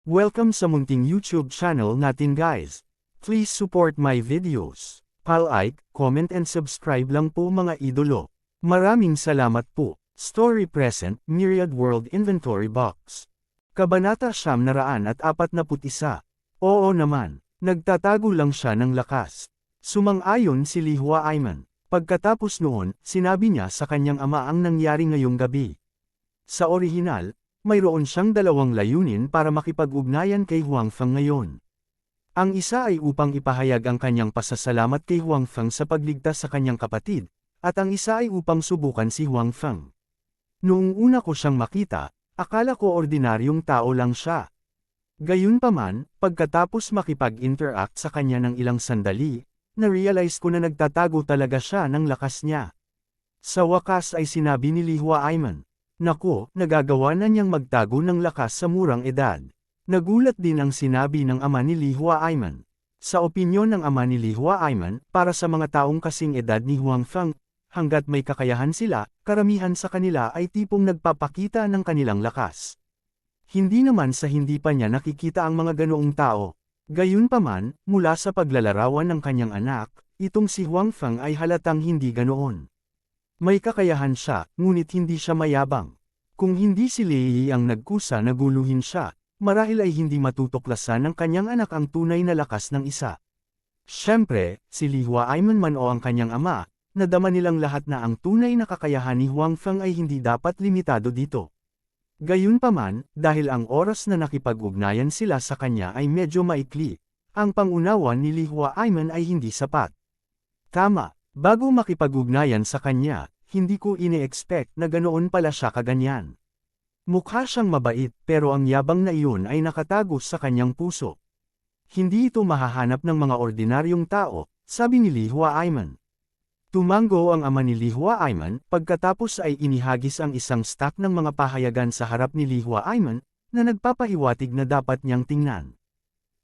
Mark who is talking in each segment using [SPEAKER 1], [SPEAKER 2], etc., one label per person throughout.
[SPEAKER 1] Welcome sa munting YouTube channel natin guys. Please support my videos. Like, comment and subscribe lang po mga idolo. Maraming salamat po. Story Present, Myriad World Inventory Box. Kabanata 941. Oo naman, nagtatago lang siya ng lakas. Sumang-ayon si Li Huaiman. Pagkatapos noon, sinabi niya sa kanyang ama ang nangyari ngayong gabi. Sa orihinal, mayroon siyang dalawang layunin para makipag-ugnayan kay Huang Feng ngayon. Ang isa ay upang ipahayag ang kanyang pasasalamat kay Huang Feng sa pagligtas sa kanyang kapatid, at ang isa ay upang subukan si Huang Feng. Noong una ko siyang makita, akala ko ordinaryong tao lang siya. Gayunpaman, pagkatapos makipag-interact sa kanya ng ilang sandali, na-realize ko na nagtatago talaga siya ng lakas niya. Sa wakas ay sinabi ni Li Huaiman, "Naku, nagagawa na niyang magtago ng lakas sa murang edad." Nagulat din ang sinabi ng ama ni Li Huaiman. Sa opinyon ng ama ni Li Huaiman, para sa mga taong kasing edad ni Huang Feng, hanggat may kakayahan sila, karamihan sa kanila ay tipong nagpapakita ng kanilang lakas. Hindi naman sa hindi pa niya nakikita ang mga ganoong tao. Gayunpaman, mula sa paglalarawan ng kanyang anak, itong si Huang Feng ay halatang hindi ganoon. May kakayahan siya, ngunit hindi siya mayabang. Kung hindi si Lei ang nagkusa na guluhin siya, marahil ay hindi matutuklasan ng kanyang anak ang tunay na lakas ng isa. Siyempre, si Li Huaiman man o ang kanyang ama, nadama nilang lahat na ang tunay na kakayahan ni Huang Feng ay hindi dapat limitado dito. Gayunpaman, dahil ang oras na nakipag-ugnayan sila sa kanya ay medyo maikli, ang pangunawa ni Li Huaiman ay hindi sapat. Tama. Bago makipag-ugnayan sa kanya, hindi ko ine-expect na ganoon pala siya kaganyan. Mukha siyang mabait pero ang yabang na iyon ay nakatago sa kanyang puso. Hindi ito mahahanap ng mga ordinaryong tao, sabi ni Li Huaiman. Tumango ang ama ni Li Huaiman, pagkatapos ay inihagis ang isang stack ng mga pahayagan sa harap ni Li Huaiman, na nagpapahiwatig na dapat niyang tingnan.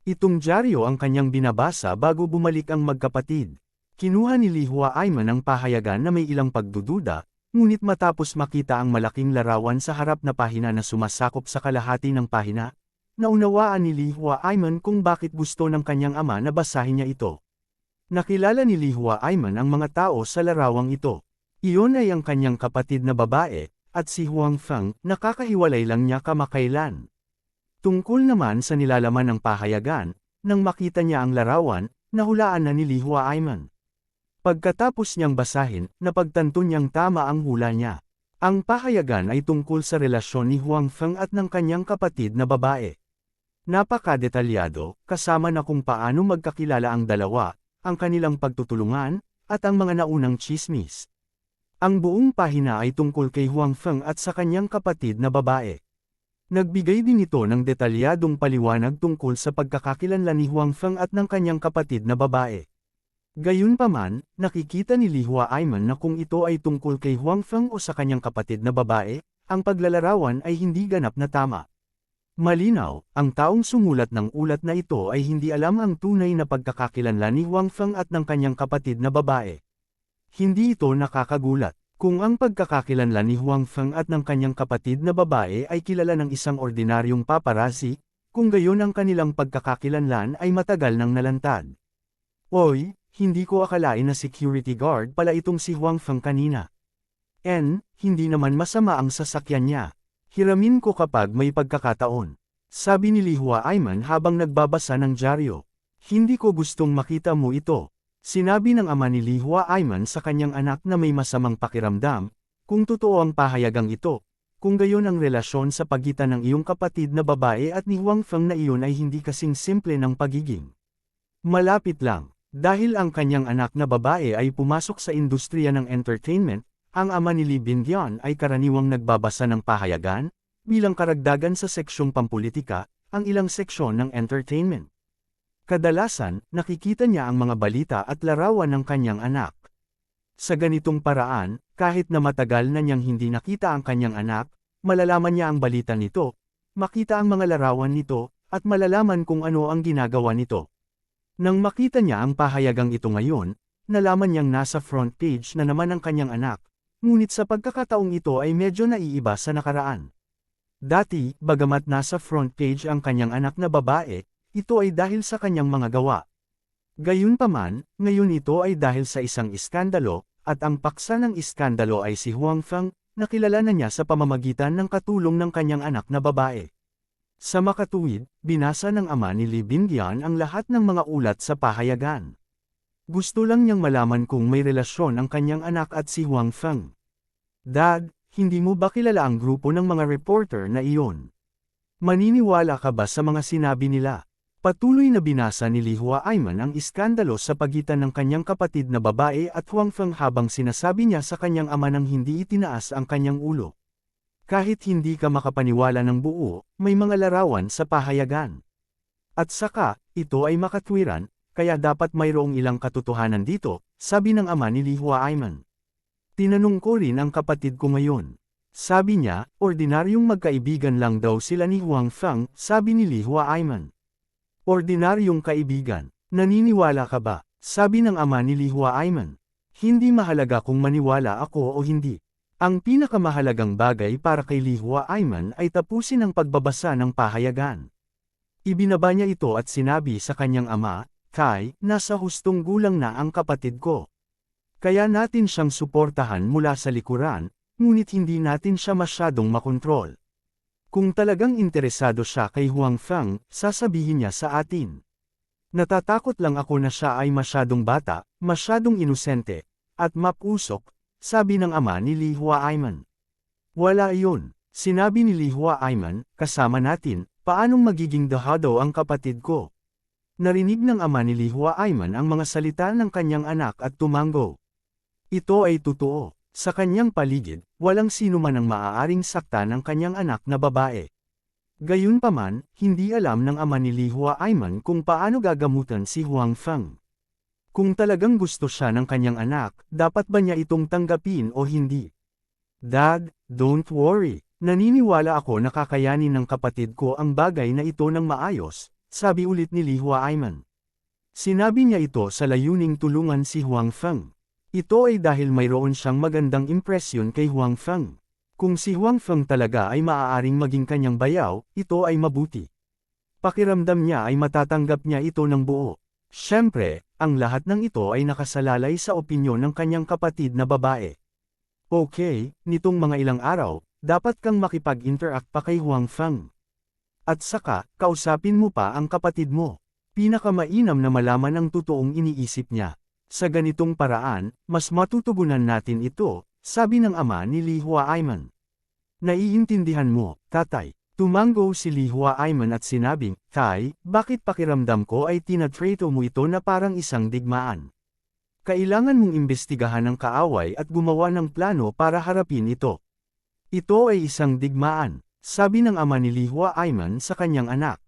[SPEAKER 1] Itong dyaryo ang kanyang binabasa bago bumalik ang magkapatid. Kinuha ni Li Huaiman ang pahayagan na may ilang pagdududa, ngunit matapos makita ang malaking larawan sa harap na pahina na sumasakop sa kalahati ng pahina, naunawaan ni Li Huaiman kung bakit gusto ng kanyang ama na basahin niya ito. Nakilala ni Li Huaiman ang mga tao sa larawang ito. Iyon ay ang kanyang kapatid na babae, at si Huang Feng, nakakahiwalay lang niya kamakailan. Tungkol naman sa nilalaman ng pahayagan, nang makita niya ang larawan, nahulaan na ni Li Huaiman. Pagkatapos niyang basahin, napagtanto niyang tama ang hula niya. Ang pahayagan ay tungkol sa relasyon ni Huang Feng at ng kanyang kapatid na babae. Napakadetalyado, kasama na kung paano magkakilala ang dalawa, ang kanilang pagtutulungan, at ang mga naunang tsismis. Ang buong pahina ay tungkol kay Huang Feng at sa kanyang kapatid na babae. Nagbigay din ito ng detalyadong paliwanag tungkol sa pagkakakilanlan ni Huang Feng at ng kanyang kapatid na babae. Gayunpaman, nakikita ni Li Huaiman na kung ito ay tungkol kay Huang Feng o sa kanyang kapatid na babae, ang paglalarawan ay hindi ganap na tama. Malinaw, ang taong sumulat ng ulat na ito ay hindi alam ang tunay na pagkakakilanlan ni Huang Feng at ng kanyang kapatid na babae. Hindi ito nakakagulat. Kung ang pagkakakilanlan ni Huang Feng at ng kanyang kapatid na babae ay kilala ng isang ordinaryong paparazzi, kung gayon ang kanilang pagkakakilanlan ay matagal nang nalantad. Oy! Hindi ko akalain na security guard pala itong si Huang Feng kanina. Hindi naman masama ang sasakyan niya. Hiramin ko kapag may pagkakataon. Sabi ni Li Huaiman habang nagbabasa ng dyaryo. Hindi ko gustong makita mo ito. Sinabi ng ama ni Li Huaiman sa kanyang anak na may masamang pakiramdam, kung totoo ang pahayagang ito. Kung gayon ang relasyon sa pagitan ng iyong kapatid na babae at ni Huang Feng na iyon ay hindi kasing simple ng pagiging. Malapit lang. Dahil ang kanyang anak na babae ay pumasok sa industriya ng entertainment, ang ama ni Li Bindian ay karaniwang nagbabasa ng pahayagan, bilang karagdagan sa seksyong pampulitika, ang ilang seksyon ng entertainment. Kadalasan, nakikita niya ang mga balita at larawan ng kanyang anak. Sa ganitong paraan, kahit na matagal na niyang hindi nakita ang kanyang anak, malalaman niya ang balita nito, makita ang mga larawan nito, at malalaman kung ano ang ginagawa nito. Nang makita niya ang pahayagang ito ngayon, nalaman niyang nasa front page na naman ang kanyang anak, ngunit sa pagkakataong ito ay medyo naiiba sa nakaraan. Dati, bagamat nasa front page ang kanyang anak na babae, ito ay dahil sa kanyang mga gawa. Gayunpaman, ngayon ito ay dahil sa isang iskandalo, at ang paksa ng iskandalo ay si Huang Feng, na kilala na niya sa pamamagitan ng katulong ng kanyang anak na babae. Sa makatuwid, binasa ng ama ni Li Bingyan ang lahat ng mga ulat sa pahayagan. Gusto lang niyang malaman kung may relasyon ang kanyang anak at si Huang Feng. Dad, hindi mo ba kilala ang grupo ng mga reporter na iyon? Maniniwala ka ba sa mga sinabi nila? Patuloy na binasa ni Li Huaiman ang iskandalo sa pagitan ng kanyang kapatid na babae at Huang Feng habang sinasabi niya sa kanyang ama nang hindi itinaas ang kanyang ulo. Kahit hindi ka makapaniwala ng buo, may mga larawan sa pahayagan. At saka, ito ay makatwiran, kaya dapat mayroong ilang katotohanan dito, sabi ng ama ni Li Huaiman. Tinanong ko rin ang kapatid ko ngayon. Sabi niya, ordinaryong magkaibigan lang daw sila ni Huang Feng, sabi ni Li Huaiman. Ordinaryong kaibigan, naniniwala ka ba? Sabi ng ama ni Li Huaiman. Hindi mahalaga kung maniwala ako o hindi. Ang pinakamahalagang bagay para kay Li Huaiman ay tapusin ang pagbabasa ng pahayagan. Ibinaba niya ito at sinabi sa kanyang ama, Kai, nasa hustong gulang na ang kapatid ko. Kaya natin siyang suportahan mula sa likuran, ngunit hindi natin siya masyadong makontrol. Kung talagang interesado siya kay Huang Feng, sasabihin niya sa atin. Natatakot lang ako na siya ay masyadong bata, masyadong inosente, at mapusok, sabi ng ama ni Li Huaiman. Wala iyon, sinabi ni Li Huaiman, kasama natin, paanong magiging dahado ang kapatid ko? Narinig ng ama ni Li Huaiman ang mga salita ng kanyang anak at tumango. Ito ay totoo. Sa kanyang paligid, walang sino man ang maaaring saktan ng kanyang anak na babae. Gayunpaman, hindi alam ng ama ni Li Huaiman kung paano gagamutan si Huang Feng. Kung talagang gusto siya ng kanyang anak, dapat ba niya itong tanggapin o hindi? Dad, don't worry. Naniniwala ako na kakayanin ng kapatid ko ang bagay na ito ng maayos, sabi ulit ni Li Huaiman. Sinabi niya ito sa layuning tulungan si Huang Feng. Ito ay dahil mayroon siyang magandang impresyon kay Huang Feng. Kung si Huang Feng talaga ay maaaring maging kanyang bayaw, ito ay mabuti. Pakiramdam niya ay matatanggap niya ito ng buo. Siyempre, ang lahat ng ito ay nakasalalay sa opinyon ng kanyang kapatid na babae. Okay, nitong mga ilang araw, dapat kang makipag-interact pa kay Huang Feng. At saka, kausapin mo pa ang kapatid mo. Pinakamainam na malaman ang totoong iniisip niya. Sa ganitong paraan, mas matutugunan natin ito, sabi ng ama ni Li Huaiman. Naiintindihan mo, tatay. Tumango si Li Huaiman at sinabing, Tay, bakit pakiramdam ko ay tinatrato mo ito na parang isang digmaan? Kailangan mong imbestigahan ang kaaway at gumawa ng plano para harapin ito. Ito ay isang digmaan, sabi ng ama ni Li Huaiman sa kanyang anak.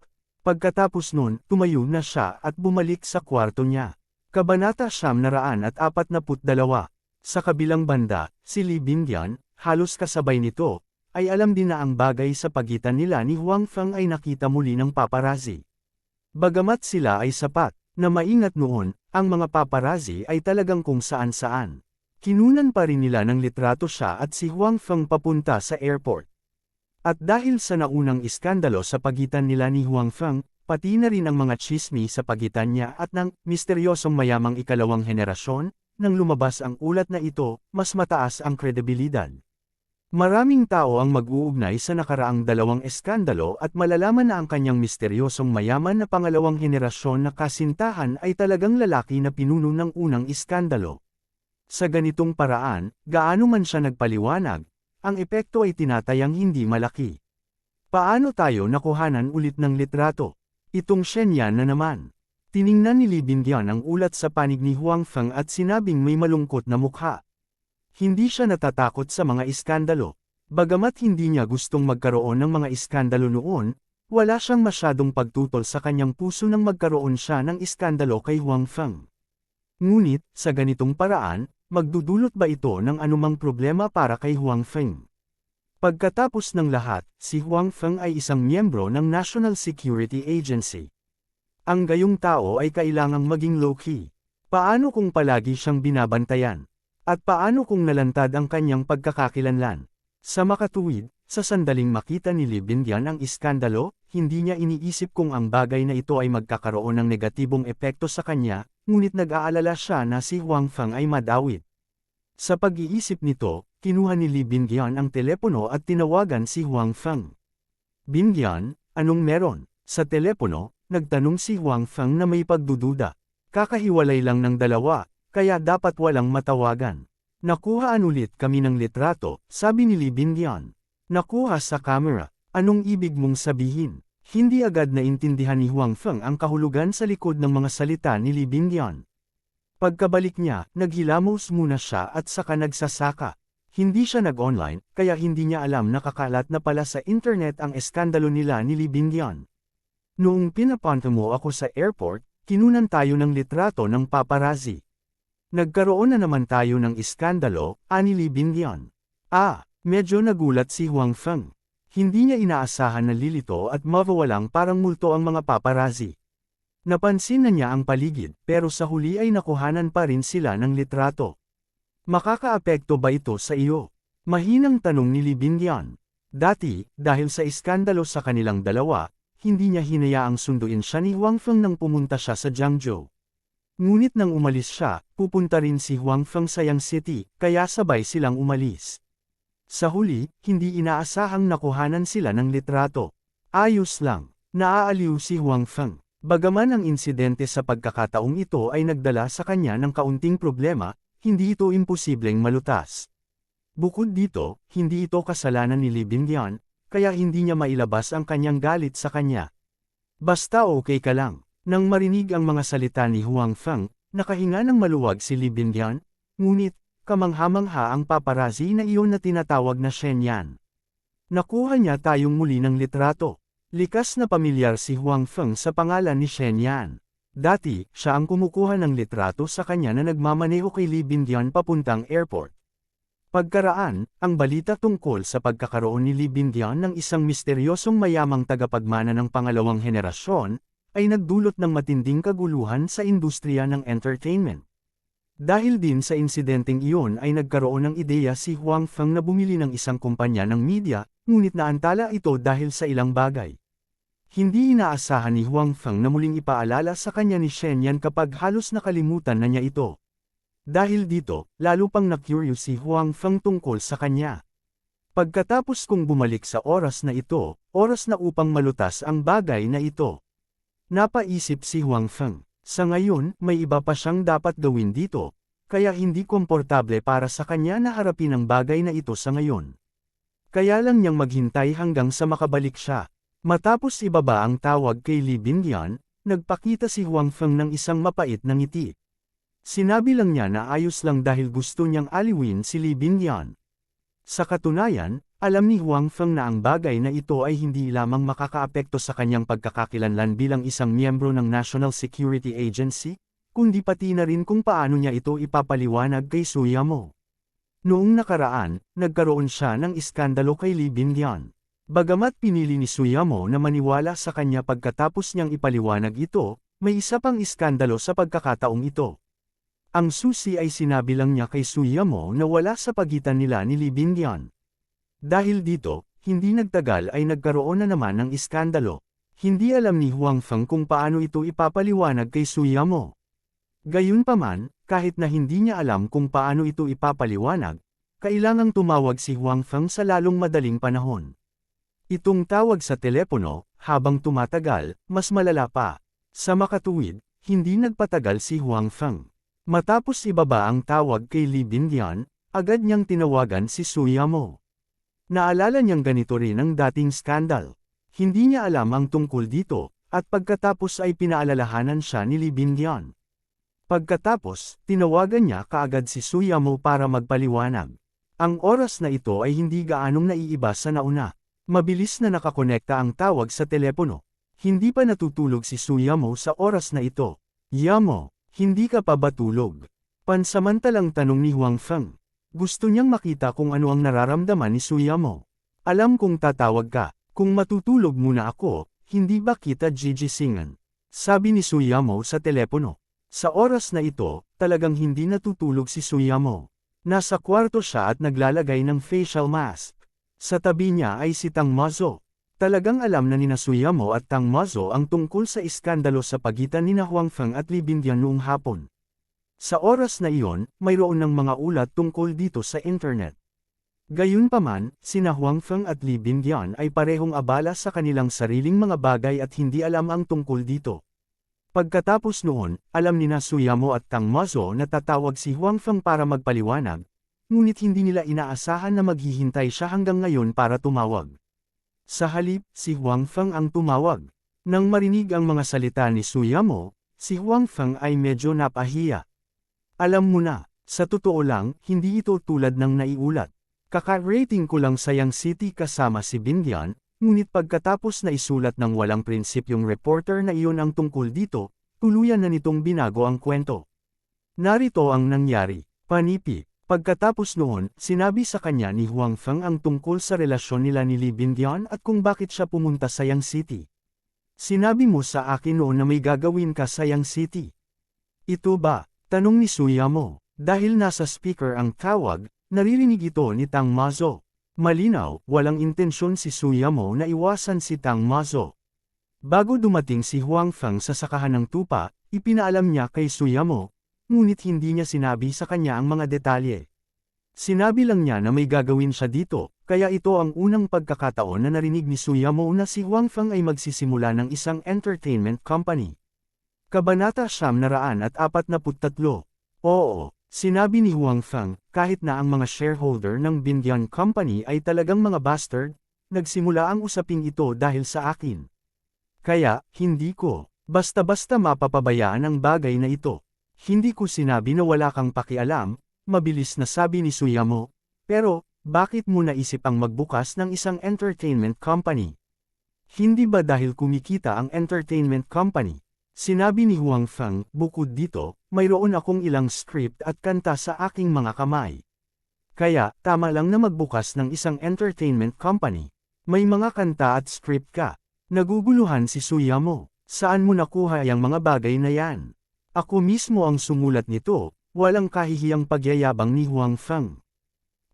[SPEAKER 1] Pagkatapos nun, tumayo na siya at bumalik sa kwarto niya. Kabanata 942. Sa kabilang banda, si Li Bingyan, halos kasabay nito, ay alam din na ang bagay sa pagitan nila ni Huang Feng ay nakita muli ng paparazzi. Bagamat sila ay sapat, na maingat noon, ang mga paparazzi ay talagang kung saan-saan. Kinunan pa rin nila ng litrato siya at si Huang Feng papunta sa airport. At dahil sa naunang iskandalo sa pagitan nila ni Huang Feng, pati na rin ang mga tsismi sa pagitan niya at ng misteryosong mayamang ikalawang henerasyon, nang lumabas ang ulat na ito, mas mataas ang kredibilidad. Maraming tao ang mag-uugnay sa nakaraang dalawang eskandalo at malalaman na ang kanyang misteryosong mayaman na pangalawang henerasyon na kasintahan ay talagang lalaki na pinuno ng unang iskandalo. Sa ganitong paraan, gaano man siya nagpaliwanag, ang epekto ay tinatayang hindi malaki. Paano tayo nakuhanan ulit ng litrato? Itong Shenyang na naman. Tiningnan ni Li Bingyan ang ulat sa panig ni Huang Feng at sinabing may malungkot na mukha. Hindi siya natatakot sa mga iskandalo. Bagamat hindi niya gustong magkaroon ng mga iskandalo noon, wala siyang masyadong pagtutol sa kanyang puso nang magkaroon siya ng iskandalo kay Huang Feng. Ngunit, sa ganitong paraan, magdudulot ba ito ng anumang problema para kay Huang Feng? Pagkatapos ng lahat, si Huang Feng ay isang miyembro ng National Security Agency. Ang gayong tao ay kailangang maging low-key. Paano kung palagi siyang binabantayan? At paano kung nalantad ang kanyang pagkakakilanlan? Sa makatuwid, sa sandaling makita ni Lee Bingyun ang iskandalo, hindi niya iniisip kung ang bagay na ito ay magkakaroon ng negatibong epekto sa kanya, ngunit nag-aalala siya na si Huang Feng ay madawit. Sa pag-iisip nito, kinuha ni Lee Bingyun ang telepono at tinawagan si Huang Feng. Bingyun, anong meron? Sa telepono, nagtanong si Huang Feng na may pagdududa. Kakahiwalay lang ng dalawa, kaya dapat walang matawagan. Nakuhaan ulit kami ng litrato, sabi ni Lee Bingyun. Nakuha sa camera. Anong ibig mong sabihin? Hindi agad naintindihan ni Huang Feng ang kahulugan sa likod ng mga salita ni Lee Bingyun. Pagkabalik niya, naghilamos muna siya at saka nagsasaka. Hindi siya nag-online, kaya hindi niya alam na kakalat na pala sa internet ang eskandalo nila ni Lee Bingyun. Noong pinapunta mo ako sa airport, kinunan tayo ng litrato ng paparazzi. Nagkaroon na naman tayo ng iskandalo, ani Lee Bingyun. Medyo nagulat si Huang Feng. Hindi niya inaasahan na lilito at mawawalang parang multo ang mga paparazzi. Napansin na niya ang paligid, pero sa huli ay nakuhanan pa rin sila ng litrato. Makakaapekto ba ito sa iyo? Mahinang tanong ni Lee Bingyun. Dati, dahil sa iskandalo sa kanilang dalawa, hindi niya hinayaang sunduin siya ni Huang Feng nang pumunta siya sa Jiangzhou. Ngunit nang umalis siya, pupunta rin si Huang Feng sa Yang City, kaya sabay silang umalis. Sa huli, hindi inaasahang nakuhanan sila ng litrato. Ayos lang, naaaliw si Huang Feng. Bagaman ang insidente sa pagkakataong ito ay nagdala sa kanya ng kaunting problema, hindi ito imposibleng malutas. Bukod dito, hindi ito kasalanan ni Lee Bingyun, kaya hindi niya mailabas ang kanyang galit sa kanya. Basta okay ka lang. Nang marinig ang mga salita ni Huang Feng, nakahinga ng maluwag si Lee Bingyun, ngunit, kamangha-mangha ang paparazzi na iyon na tinatawag na Shenyan. Nakuha niya tayong muli ng litrato. Likas na pamilyar si Huang Feng sa pangalan ni Shenyan. Dati, siya ang kumukuha ng litrato sa kanya na nagmamaneho kay Lee Bingyun papuntang airport. Pagkaraan, ang balita tungkol sa pagkakaroon ni Lee Bingyun ng isang misteryosong mayamang tagapagmana ng pangalawang henerasyon, ay nagdulot ng matinding kaguluhan sa industriya ng entertainment. Dahil din sa insidenteng iyon ay nagkaroon ng ideya si Huang Feng na bumili ng isang kumpanya ng media, ngunit naantala ito dahil sa ilang bagay. Hindi inaasahan ni Huang Feng na muling ipaalala sa kanya ni Shenyan kapag halos nakalimutan na niya ito. Dahil dito, lalo pang na-curious si Huang Feng tungkol sa kanya. Pagkatapos kong bumalik sa oras na ito, oras na upang malutas ang bagay na ito. Napaisip si Huang Feng. Sa ngayon, may iba pa siyang dapat gawin dito, kaya hindi komportable para sa kanya na harapin ang bagay na ito sa ngayon. Kaya lang niyang maghintay hanggang sa makabalik siya. Matapos ibaba ang tawag kay Lee Bingyun, nagpakita si Huang Feng ng isang mapait na ngiti. Sinabi lang niya na ayos lang dahil gusto niyang aliwin si Lee Bingyun. Sa katunayan, alam ni Huang Feng na ang bagay na ito ay hindi lamang makakaapekto sa kanyang pagkakakilanlan bilang isang miyembro ng National Security Agency, kundi pati na rin kung paano niya ito ipapaliwanag kay Suyamo. Noong nakaraan, nagkaroon siya ng iskandalo kay Lee Bingyun. Bagamat pinili ni Suyamo na maniwala sa kanya pagkatapos niyang ipaliwanag ito, may isa pang iskandalo sa pagkakataong ito. Ang susi ay sinabi lang niya kay Suyamo na wala sa pagitan nila ni Lee Bingyun. Dahil dito, hindi nagtagal ay nagkaroon na naman ng iskandalo. Hindi alam ni Huang Feng kung paano ito ipapaliwanag kay Suyamo. Gayunpaman, kahit na hindi niya alam kung paano ito ipapaliwanag, kailangang tumawag si Huang Feng sa lalong madaling panahon. Itong tawag sa telepono, habang tumatagal, mas malala pa. Sa makatuwid, hindi nagpatagal si Huang Feng. Matapos ibaba ang tawag kay Lee Bingyun, agad niyang tinawagan si Suyamo. Naalala niyang ganito rin ang dating skandal. Hindi niya alam ang tungkol dito, at pagkatapos ay pinaalalahanan siya ni Lee Bingyun. Pagkatapos, tinawagan niya kaagad si Suyamo para magpaliwanag. Ang oras na ito ay hindi gaanong naiiba sa nauna. Mabilis na nakakonekta ang tawag sa telepono. Hindi pa natutulog si Suyamo sa oras na ito. Yamo, hindi ka pa ba tulog? Pansamantalang tanong ni Huang Feng. Gusto niyang makita kung ano ang nararamdaman ni Suyamo. Alam kong tatawag ka, kung matutulog muna ako, hindi ba kita gigisingan? Sabi ni Suyamo sa telepono. Sa oras na ito, talagang hindi natutulog si Suyamo. Nasa kwarto siya at naglalagay ng facial mask. Sa tabi niya ay si Tang Mazo. Talagang alam na nina Suyamo at Tang Mazo ang tungkol sa iskandalo sa pagitan nina Huang Feng at Li Bingyan noong hapon. Sa oras na iyon, mayroon ng mga ulat tungkol dito sa internet. Gayunpaman, sina Huang Feng at Li Bingyan ay parehong abala sa kanilang sariling mga bagay at hindi alam ang tungkol dito. Pagkatapos noon, alam nina Suyamo at Tang Mazo na tatawag si Huang Feng para magpaliwanag, ngunit hindi nila inaasahan na maghihintay siya hanggang ngayon para tumawag. Sa halip, si Huang Feng ang tumawag. Nang marinig ang mga salita ni Suyamo, si Huang Feng ay medyo napahiya. Alam mo na, sa totoo lang, hindi ito tulad ng naiulat. Kaka-rating ko lang sa Yang City kasama si Bingyan, ngunit pagkatapos na isulat ng walang prinsipyong reporter na iyon ang tungkol dito, tuluyan na nitong binago ang kwento. Narito ang nangyari. Panipi. Pagkatapos noon, sinabi sa kanya ni Huang Feng ang tungkol sa relasyon nila ni Li Bingyan at kung bakit siya pumunta sa Yang City. Sinabi mo sa akin noon na may gagawin ka sa Yang City. Ito ba? Tanong ni Suyamo. Dahil nasa speaker ang tawag, naririnig ito ni Tang Mazo. Malinaw, walang intensyon si Suyamo na iwasan si Tang Mazo. Bago dumating si Huang Feng sa sakahan ng tupa, ipinaalam niya kay Suyamo, ngunit hindi niya sinabi sa kanya ang mga detalye. Sinabi lang niya na may gagawin siya dito, kaya ito ang unang pagkakataon na narinig ni Suyamo na si Huang Feng ay magsisimula ng isang entertainment company. Kabanata 943. Oo, sinabi ni Huang Feng, kahit na ang mga shareholder ng Bingyan Company ay talagang mga bastard, nagsimula ang usaping ito dahil sa akin. Kaya, hindi ko basta-basta mapapabayaan ang bagay na ito. Hindi ko sinabi na wala kang pakialam, mabilis na sabi ni Suyamo, pero, bakit mo naisip ang magbukas ng isang entertainment company? Hindi ba dahil kumikita ang entertainment company? Sinabi ni Huang Feng, bukod dito, mayroon akong ilang script at kanta sa aking mga kamay. Kaya, tama lang na magbukas ng isang entertainment company. May mga kanta at script ka. Naguguluhan si Suyamo, saan mo nakuha ang mga bagay na yan? Ako mismo ang sumulat nito, walang kahihiyang pagyayabang ni Huang Feng.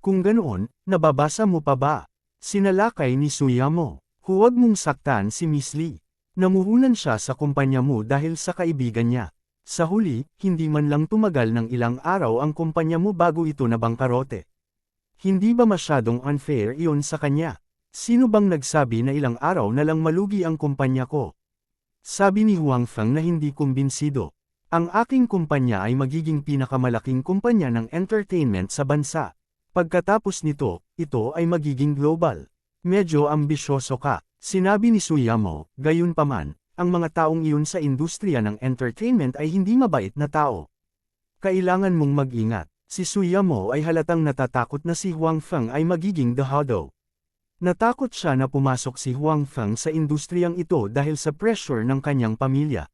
[SPEAKER 1] Kung ganoon, nababasa mo pa ba? Sinalakay ni Suyamo, huwag mong saktan si Miss Lee. Namuhunan siya sa kumpanya mo dahil sa kaibigan niya. Sa huli, hindi man lang tumagal ng ilang araw ang kumpanya mo bago ito nabangkarote. Hindi ba masyadong unfair iyon sa kanya? Sino bang nagsabi na ilang araw na lang malugi ang kumpanya ko? Sabi ni Huang Feng na hindi kumbinsido. Ang aking kumpanya ay magiging pinakamalaking kumpanya ng entertainment sa bansa. Pagkatapos nito, ito ay magiging global. Medyo ambisyoso ka, sinabi ni Suyamo. Gayunpaman, ang mga taong iyon sa industriya ng entertainment ay hindi mabait na tao. Kailangan mong mag-ingat. Si Suyamo ay halatang natatakot na si Huang Feng ay magiging dehado. Natakot siya na pumasok si Huang Feng sa industriyang ito dahil sa pressure ng kanyang pamilya.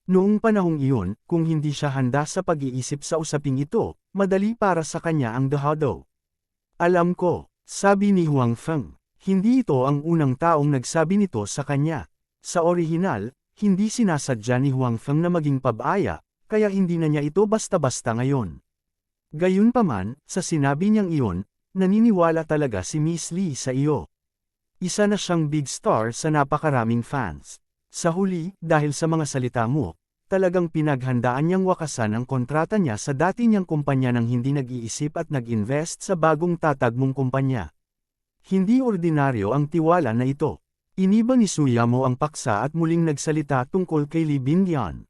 [SPEAKER 1] Noong panahong iyon, kung hindi siya handa sa pag-iisip sa usaping ito, madali para sa kanya ang dehado. Alam ko, sabi ni Huang Feng, hindi ito ang unang taong nagsabi nito sa kanya. Sa orihinal, hindi sinasadya ni Huang Feng na maging pabaya, kaya hindi na niya ito basta-basta ngayon. Gayunpaman, sa sinabi niyang iyon, naniniwala talaga si Miss Lee sa iyo. Isa na siyang big star sa napakaraming fans. Sa huli, dahil sa mga salita mo, talagang pinaghandaan niyang wakasan ang kontrata niya sa dati niyang kumpanya nang hindi nag-iisip at nag-invest sa bagong tatag mong kumpanya. Hindi ordinaryo ang tiwala na ito. Iniba ni Suyamo ang paksa at muling nagsalita tungkol kay Li Bingyan.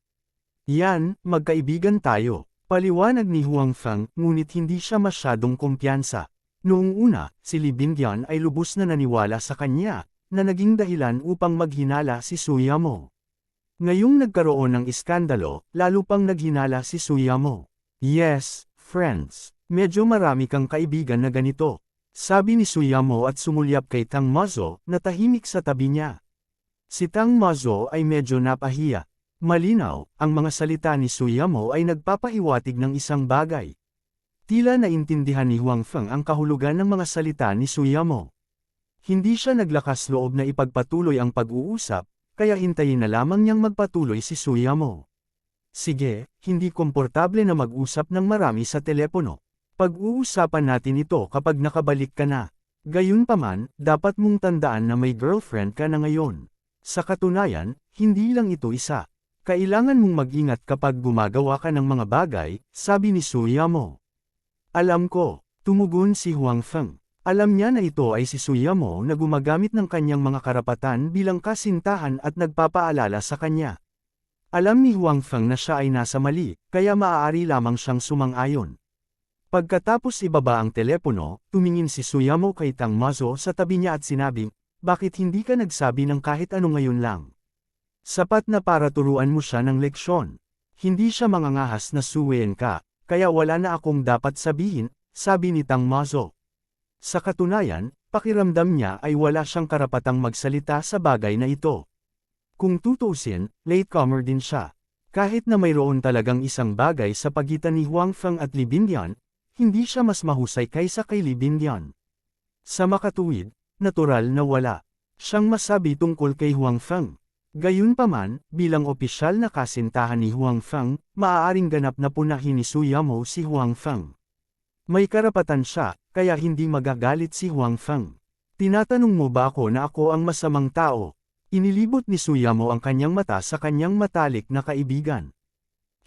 [SPEAKER 1] Yan, magkaibigan tayo. Paliwanag ni Huang Feng, ngunit hindi siya masyadong kumpiyansa. Noong una, si Li Bingyan ay lubos na naniwala sa kanya, na naging dahilan upang maghinala si Suyamo. Ngayong nagkaroon ng iskandalo, lalo pang naghinala si Suyamo. Yes, friends, medyo marami kang kaibigan na ganito. Sabi ni Suyamo at sumulyap kay Tang Mazo na tahimik sa tabi niya. Si Tang Mazo ay medyo napahiya. Malinaw, ang mga salita ni Suyamo ay nagpapahiwatig ng isang bagay. Tila naintindihan ni Huang Feng ang kahulugan ng mga salita ni Suyamo. Hindi siya naglakas loob na ipagpatuloy ang pag-uusap, kaya hintayin na lamang niyang magpatuloy si Suyamo. Sige, hindi komportable na mag-usap ng marami sa telepono. Pag-uusapan natin ito kapag nakabalik ka na. Gayunpaman, dapat mong tandaan na may girlfriend ka na ngayon. Sa katunayan, hindi lang ito isa. Kailangan mong mag-ingat kapag gumagawa ka ng mga bagay, sabi ni Suyamo. Alam ko, tumugon si Huang Feng. Alam niya na ito ay si Suyamo na gumagamit ng kanyang mga karapatan bilang kasintahan at nagpapaalala sa kanya. Alam ni Huang Feng na siya ay nasa mali, kaya maaari lamang siyang sumang-ayon. Pagkatapos ibaba ang telepono, tumingin si Suyamo kay Tang Mazo sa tabi niya at sinabing, bakit hindi ka nagsabi ng kahit ano ngayon lang? Sapat na para turuan mo siya ng leksyon. Hindi siya mangangahas na suwayin ka, kaya wala na akong dapat sabihin, sabi ni Tang Mazo. Sa katunayan, pakiramdam niya ay wala siyang karapatang magsalita sa bagay na ito. Kung tutuusin, latecomer din siya. Kahit na mayroon talagang isang bagay sa pagitan ni Huang Feng at Li Binyan, hindi siya mas mahusay kaysa kay Li Binyan. Sa makatuwid, natural na wala siyang masabi tungkol kay Huang Feng. Gayunpaman, bilang opisyal na kasintahan ni Huang Feng, maaaring ganap na punahin ni Suyamo si Huang Feng. May karapatan siya, kaya hindi magagalit si Huang Feng. Tinatanong mo ba ako na ako ang masamang tao? Inilibot ni Suyamo ang kanyang mata sa kanyang matalik na kaibigan.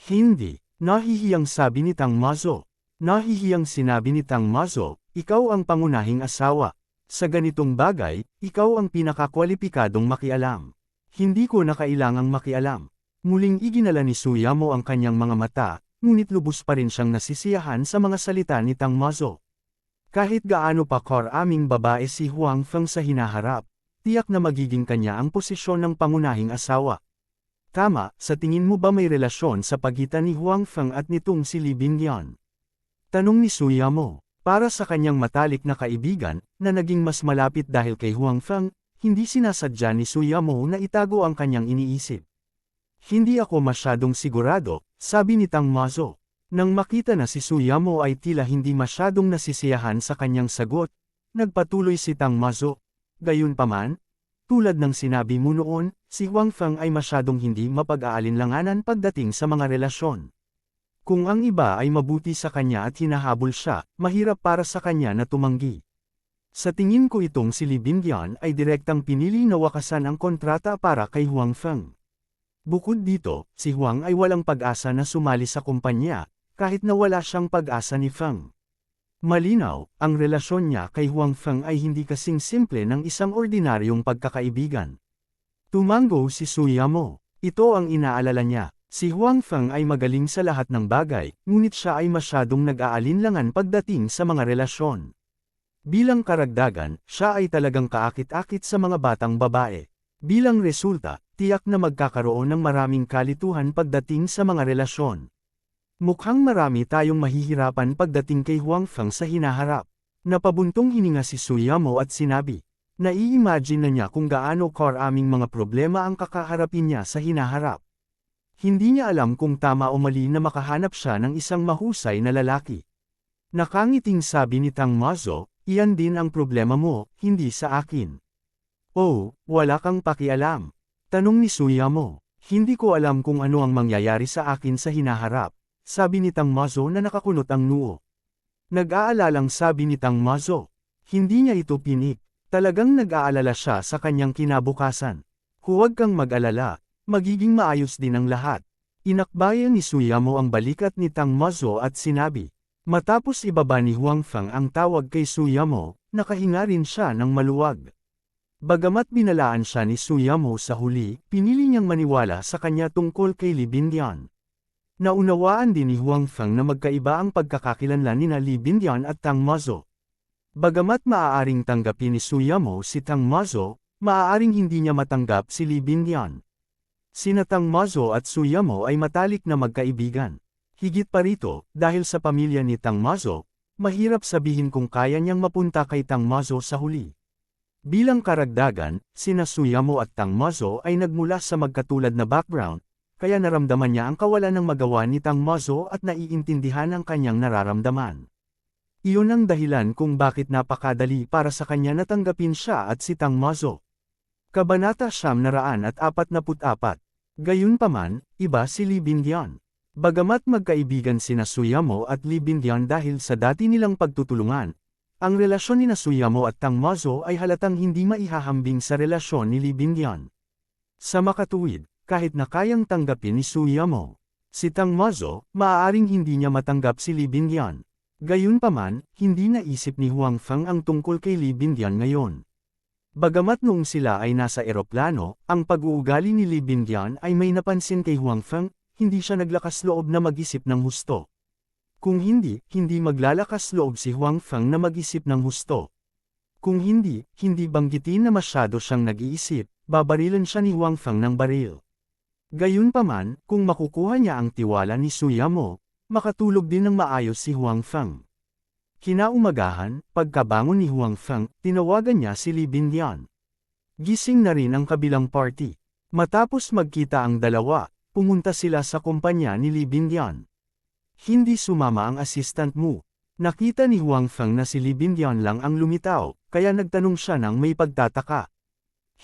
[SPEAKER 1] Hindi, nahihiyang sabi ni Tang Mazo. Nahihiyang sinabi ni Tang Mazo, ikaw ang pangunahing asawa. Sa ganitong bagay, ikaw ang pinakakwalipikadong makialam. Hindi ko na kailangang makialam. Muling iginala ni Suyamo ang kanyang mga mata, ngunit lubos pa rin siyang nasisiyahan sa mga salita ni Tang Mazo. Kahit gaano pa karaming babae si Huang Feng sa hinaharap, tiyak na magiging kanya ang posisyon ng pangunahing asawa. Tama, sa tingin mo ba may relasyon sa pagitan ni Huang Feng at nitong si Li Binyan? Tanong ni Suyamo. Para sa kanyang matalik na kaibigan, na naging mas malapit dahil kay Huang Feng, hindi sinasadya ni Suyamo na itago ang kanyang iniisip. Hindi ako masyadong sigurado, sabi ni Tang Mazo. Nang makita na si Suyamo ay tila hindi masyadong nasisiyahan sa kanyang sagot, nagpatuloy si Tang Mazo. Gayunpaman, tulad ng sinabi mo noon, si Huang Feng ay masyadong hindi mapag-aalinlanganan pagdating sa mga relasyon. Kung ang iba ay mabuti sa kanya at hinahabol siya, mahirap para sa kanya na tumanggi. Sa tingin ko itong si Li Binyan ay direktang pinili na wakasan ang kontrata para kay Huang Feng. Bukod dito, si Huang ay walang pag-asa na sumali sa kumpanya, kahit na wala siyang pag-asa ni Feng. Malinaw, ang relasyon niya kay Huang Feng ay hindi kasing simple ng isang ordinaryong pagkakaibigan. Tumango si Suyamo. Ito ang inaalala niya. Si Huang Feng ay magaling sa lahat ng bagay, ngunit siya ay masyadong nag-aalinlangan pagdating sa mga relasyon. Bilang karagdagan, siya ay talagang kaakit-akit sa mga batang babae. Bilang resulta, tiyak na magkakaroon ng maraming kalituhan pagdating sa mga relasyon. Mukhang marami tayong mahihirapan pagdating kay Huang Feng sa hinaharap. Napabuntong hininga si Suyamo at sinabi, nai-imagine na niya kung gaano karaming mga problema ang kakaharapin niya sa hinaharap. Hindi niya alam kung tama o mali na makahanap siya ng isang mahusay na lalaki. Nakangiting sabi ni Tang Mazo, iyan din ang problema mo, hindi sa akin. Oh, wala kang pakialam. Tanong ni Suyamo. Hindi ko alam kung ano ang mangyayari sa akin sa hinaharap, sabi ni Tang Mazo na nakakunot ang noo. Nag-aalalang sabi ni Tang Mazo. Hindi niya ito pinik. Talagang nag-aalala siya sa kanyang kinabukasan. Huwag kang mag-alala, magiging maayos din ang lahat. Inakbayan ni Suyamo ang balikat ni Tang Mazo at sinabi. Matapos ibaba ni Huang Feng ang tawag kay Suyamo, nakahinga rin siya ng maluwag. Bagamat binalaan siya ni Suyamo sa huli, pinili niyang maniwala sa kanya tungkol kay Li Binyan. Naunawaan din ni Huang Feng na magkaiba ang pagkakakilanlan nina Li Binyan at Tang Mazo. Bagamat maaaring tanggapin ni Suyamo si Tang Mazo, maaaring hindi niya matanggap si Li Binyan. Sina Tang Mazo at Suyamo ay matalik na magkaibigan. Higit pa rito, dahil sa pamilya ni Tang Mazo, mahirap sabihin kung kaya niyang mapunta kay Tang Mazo sa huli. Bilang karagdagan, sina Suyamo at Tang Mazo ay nagmula sa magkatulad na background, kaya naramdaman niya ang kawalan ng magawa ni Tang Mazo at naiintindihan ang kanyang nararamdaman. Iyon ang dahilan kung bakit napakadali para sa kanya na tanggapin siya at si Tang Mazo. Kabanata 944. Gayunpaman, iba si Li Binyan. Bagamat magkaibigan sina Suyamo at Li Binyan dahil sa dati nilang pagtutulungan, ang relasyon ni Suyamo at Tang Mazo ay halatang hindi maihahambing sa relasyon ni Lee Bingyan. Sa makatuwid, kahit na kayang tanggapin ni Suyamo, si Tang Mazo, maaaring hindi niya matanggap si Lee Bingyan. Gayunpaman, hindi naisip ni Huang Feng ang tungkol kay Lee Bingyan ngayon. Bagamat noong sila ay nasa eroplano, ang pag-uugali ni Lee Bingyan ay may napansin kay Huang Feng, hindi siya naglakas loob na mag-isip ng husto. Kung hindi, hindi maglalakas loob si Huang Feng na mag-isip ng husto. Kung hindi, hindi banggitin na masyado siyang nag-iisip, babarilan siya ni Huang Feng ng baril. Gayunpaman, kung makukuha niya ang tiwala ni Suyamo, makatulog din ng maayos si Huang Feng. Kinaumagahan, pagkabangon ni Huang Feng, tinawagan niya si Lee Bingyan. Gising na rin ang kabilang party. Matapos magkita ang dalawa, pumunta sila sa kumpanya ni Lee Bingyan. Hindi sumama ang assistant mo. Nakita ni Huang Feng na si Lee Bingyan lang ang lumitaw, kaya nagtanong siya ng may pagtataka.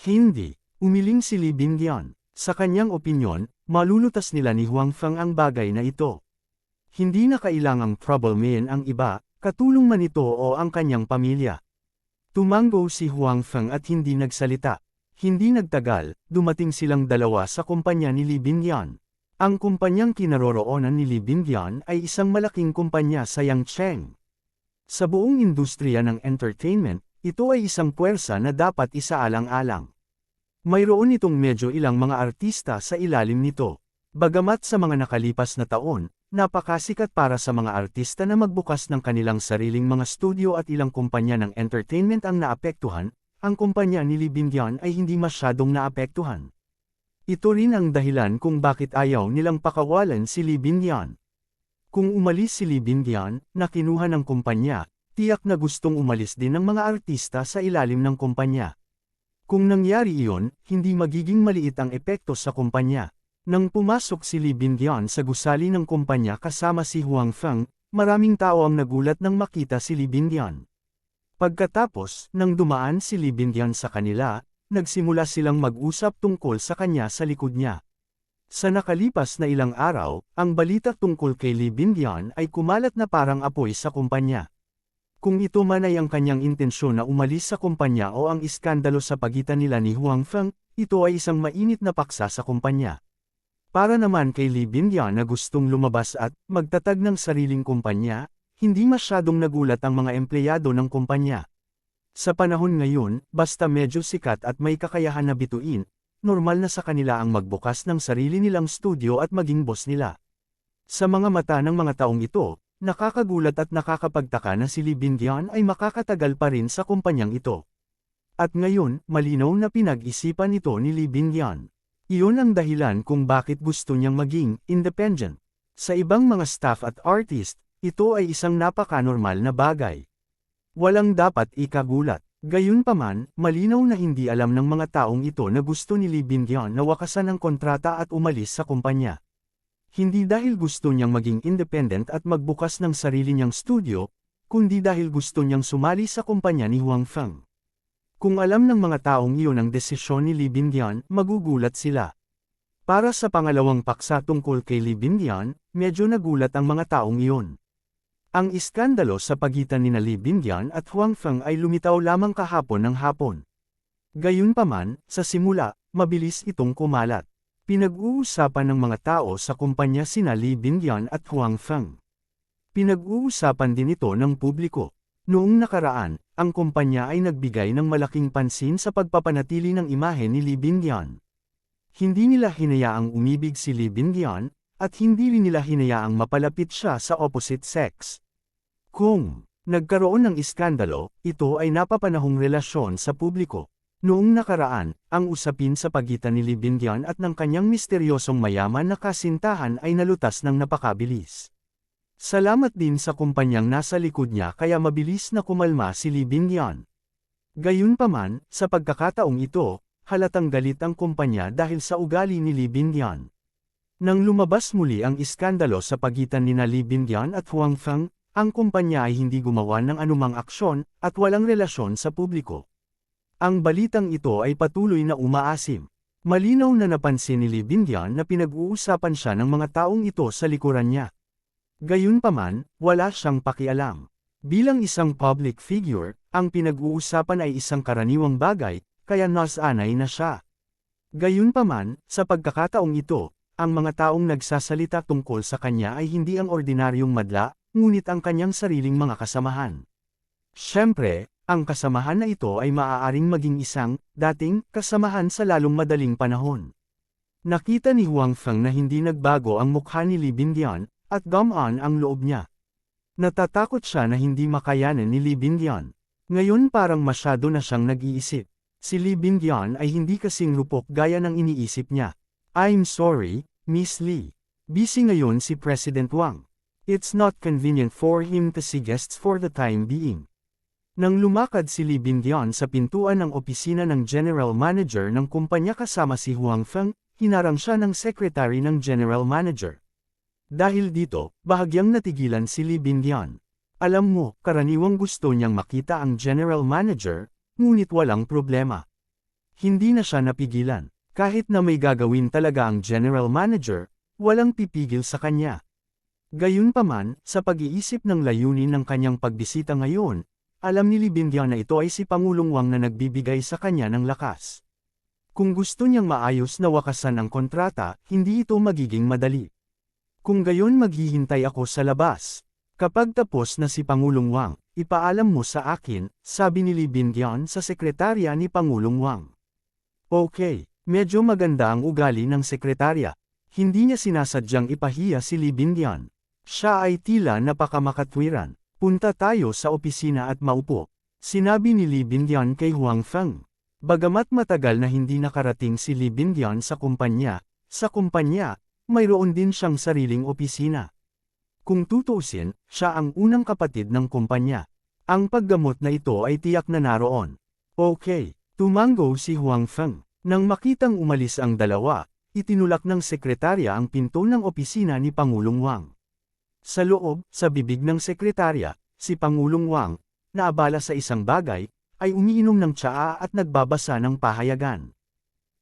[SPEAKER 1] Hindi, umiling si Lee Bingyan. Sa kanyang opinyon, malulutas nila ni Huang Feng ang bagay na ito. Hindi na kailangang troublemain ang iba, katulong man ito o ang kanyang pamilya. Tumango si Huang Feng at hindi nagsalita. Hindi nagtagal, dumating silang dalawa sa kumpanya ni Lee Bingyan. Ang kumpanyang kinaroroonan ni Lee Bingyan ay isang malaking kumpanya sa Yangcheng. Sa buong industriya ng entertainment, ito ay isang puwersa na dapat isaalang-alang. Mayroon itong medyo ilang mga artista sa ilalim nito. Bagamat sa mga nakalipas na taon, napakasikat para sa mga artista na magbukas ng kanilang sariling mga studio at ilang kumpanya ng entertainment ang naapektuhan, ang kumpanya ni Lee Bingyan ay hindi masyadong naapektuhan. Ito rin ang dahilan kung bakit ayaw nilang pakawalan si Lee Bingyan. Kung umalis si Lee Bingyan, na kinuha ng kumpanya, tiyak na gustong umalis din ng mga artista sa ilalim ng kumpanya. Kung nangyari iyon, hindi magiging maliit ang epekto sa kumpanya. Nang pumasok si Lee Bingyan sa gusali ng kumpanya kasama si Huang Feng, maraming tao ang nagulat nang makita si Lee Bingyan. Pagkatapos, nang dumaan si Lee Bingyan sa kanila, nagsimula silang mag-usap tungkol sa kanya sa likod niya. Sa nakalipas na ilang araw, ang balita tungkol kay Lee Bingyan ay kumalat na parang apoy sa kumpanya. Kung ito man ay ang kanyang intensyon na umalis sa kumpanya o ang iskandalo sa pagitan nila ni Huang Feng, ito ay isang mainit na paksa sa kumpanya. Para naman kay Lee Bingyan na gustong lumabas at magtatag ng sariling kumpanya, hindi masyadong nagulat ang mga empleyado ng kumpanya. Sa panahon ngayon, basta medyo sikat at may kakayahan na bituin, normal na sa kanila ang magbukas ng sarili nilang studio at maging boss nila. Sa mga mata ng mga taong ito, nakakagulat at nakakapagtaka na si Lee Bingyan ay makakatagal pa rin sa kumpanyang ito. At ngayon, malinaw na pinag-isipan ito ni Lee Bingyan. Iyon ang dahilan kung bakit gusto niyang maging independent. Sa ibang mga staff at artist, ito ay isang napaka-normal na bagay. Walang dapat ikagulat. Gayunpaman, malinaw na hindi alam ng mga taong ito na gusto ni Lee Bingyan na wakasan ang kontrata at umalis sa kumpanya. Hindi dahil gusto niyang maging independent at magbukas ng sarili niyang studio, kundi dahil gusto niyang sumali sa kumpanya ni Huang Feng. Kung alam ng mga taong iyon ang desisyon ni Lee Bingyan, magugulat sila. Para sa pangalawang paksa tungkol kay Lee Bingyan, medyo nagulat ang mga taong iyon. Ang iskandalo sa pagitan ni Lee Bingyan at Huang Feng ay lumitaw lamang kahapon ng hapon. Gayunpaman, sa simula, mabilis itong kumalat. Pinag-uusapan ng mga tao sa kumpanya sina Lee Bingyan at Huang Feng. Pinag-uusapan din ito ng publiko. Noong nakaraan, ang kumpanya ay nagbigay ng malaking pansin sa pagpapanatili ng imahe ni Lee Bingyan. Hindi nila hinayaang umibig si Lee Bingyan, at hindi rin nila hinayaang mapalapit siya sa opposite sex. Kung nagkaroon ng iskandalo, ito ay napapanahong relasyon sa publiko. Noong nakaraan, ang usapin sa pagitan ni Lee Bingyan at ng kanyang misteryosong mayaman na kasintahan ay nalutas ng napakabilis. Salamat din sa kumpanyang nasa likod niya kaya mabilis na kumalma si Lee Bingyan. Gayunpaman, sa pagkakataong ito, halatang galit ang kumpanya dahil sa ugali ni Lee Bingyan. Nang lumabas muli ang iskandalo sa pagitan ni Lee Bingyan at Huang Feng, ang kumpanya ay hindi gumawa ng anumang aksyon at walang relasyon sa publiko. Ang balitang ito ay patuloy na umaasim. Malinaw na napansin ni Lee Bingyan na pinag-uusapan siya ng mga taong ito sa likuran niya. Gayunpaman, wala siyang pakialam. Bilang isang public figure, ang pinag-uusapan ay isang karaniwang bagay, kaya nasanay na siya. Gayunpaman, sa pagkakataong ito, ang mga taong nagsasalita tungkol sa kanya ay hindi ang ordinaryong madla, ngunit ang kanyang sariling mga kasamahan. Siyempre, ang kasamahan na ito ay maaaring maging isang, dating, kasamahan sa lalong madaling panahon. Nakita ni Huang Feng na hindi nagbago ang mukha ni Li Bindian, at gumaan ang loob niya. Natatakot siya na hindi makayanan ni Li Bindian. Ngayon parang masyado na siyang nag-iisip. Si Li Bindian ay hindi kasing lupok gaya ng iniisip niya. I'm sorry, Miss Li. Busy ngayon si President Wang. It's not convenient for him to see guests for the time being. Nang lumakad si Li Bindian sa pintuan ng opisina ng General Manager ng kumpanya kasama si Huang Feng, hinarang siya ng Secretary ng General Manager. Dahil dito, bahagyang natigilan si Li Bindian. Alam mo, karaniwang gusto niyang makita ang General Manager, ngunit walang problema. Hindi na siya napigilan. Kahit na may gagawin talaga ang General Manager, walang pipigil sa kanya. Gayunpaman, sa pag-iisip ng layunin ng kanyang pagbisita ngayon, alam ni Li Bindian na ito ay si Pangulong Wang na nagbibigay sa kanya ng lakas. Kung gusto niyang maayos na wakasan ang kontrata, hindi ito magiging madali. Kung gayon maghihintay ako sa labas. Kapag tapos na si Pangulong Wang, ipaalam mo sa akin, sabi ni Li Bindian sa sekretarya ni Pangulong Wang. Okay, medyo maganda ang ugali ng sekretarya. Hindi niya sinasadyang ipahiya si Li Bindian. Siya ay tila napakamakatwiran. Punta tayo sa opisina at maupo. Sinabi ni Li Bindian kay Huang Feng. Bagamat matagal na hindi nakarating si Li Bindian sa kumpanya, mayroon din siyang sariling opisina. Kung tutuusin, siya ang unang kapatid ng kumpanya. Ang paggamot na ito ay tiyak na naroon. Okay, tumango si Huang Feng. Nang makitang umalis ang dalawa, itinulak ng sekretarya ang pinto ng opisina ni Pangulong Wang. Sa loob, sa bibig ng sekretarya, si Pangulong Wang, na abala sa isang bagay, ay umiinom ng tsaa at nagbabasa ng pahayagan.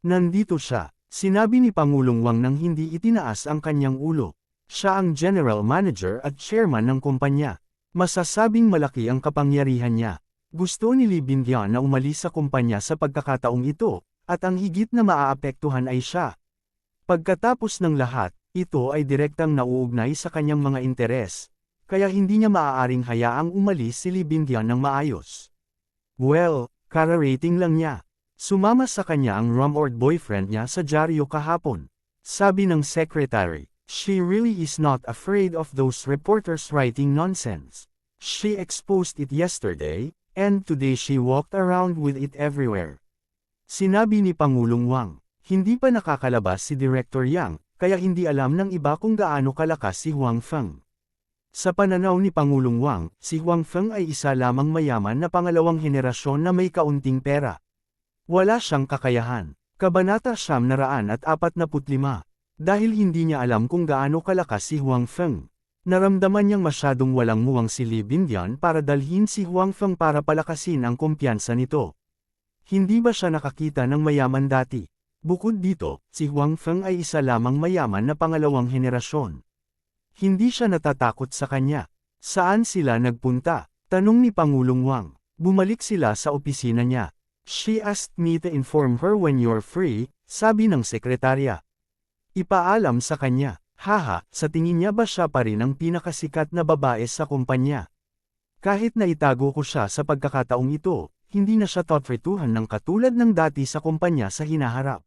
[SPEAKER 1] Nandito siya, sinabi ni Pangulong Wang nang hindi itinaas ang kanyang ulo. Siya ang General Manager at Chairman ng kumpanya. Masasabing malaki ang kapangyarihan niya. Gusto ni Li Bindian na umalis sa kumpanya sa pagkakataong ito, at ang higit na maaapektuhan ay siya. Pagkatapos ng lahat, ito ay direktang nauugnay sa kanyang mga interes, kaya hindi niya maaaring hayaang umalis si Li Bindian ng maayos. Well, kararating lang niya. Sumama sa kanya ang rumored boyfriend niya sa dyaryo kahapon. Sabi ng secretary, she really is not afraid of those reporters writing nonsense. She exposed it yesterday, and today she walked around with it everywhere. Sinabi ni Pangulong Wang, hindi pa nakakalabas si Director Yang, kaya hindi alam ng iba kung gaano kalakas si Huang Feng. Sa pananaw ni Pangulong Wang, si Huang Feng ay isa lamang mayaman na pangalawang henerasyon na may kaunting pera. Wala siyang kakayahan. Kabanata 945. Dahil hindi niya alam kung gaano kalakas si Huang Feng. Naramdaman niyang masyadong walang muwang si Li Bindian para dalhin si Huang Feng para palakasin ang kumpiyansa nito. Hindi ba siya nakakita ng mayaman dati? Bukod dito, si Huang Feng ay isa lamang mayaman na pangalawang henerasyon. Hindi siya natatakot sa kanya. Saan sila nagpunta? Tanong ni Pangulong Wang. Bumalik sila sa opisina niya. She asked me to inform her when you're free, sabi ng sekretarya. Ipaalam sa kanya. Haha, sa tingin niya ba siya pa rin ang pinakasikat na babae sa kumpanya? Kahit na itago ko siya sa pagkakataong ito, hindi na siya totretuhan ng katulad ng dati sa kumpanya sa hinaharap.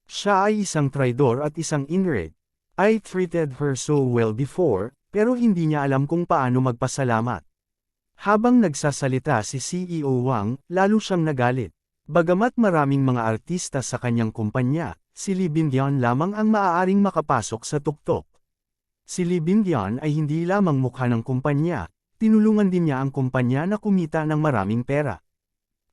[SPEAKER 1] Siya ay isang traidor at isang ingrate. I treated her so well before, pero hindi niya alam kung paano magpasalamat. Habang nagsasalita si CEO Wang, lalo siyang nagalit. Bagamat maraming mga artista sa kanyang kumpanya, si Li Bindian lamang ang maaaring makapasok sa tuktok. Si Li Bindian ay hindi lamang mukha ng kumpanya, tinulungan din niya ang kumpanya na kumita ng maraming pera.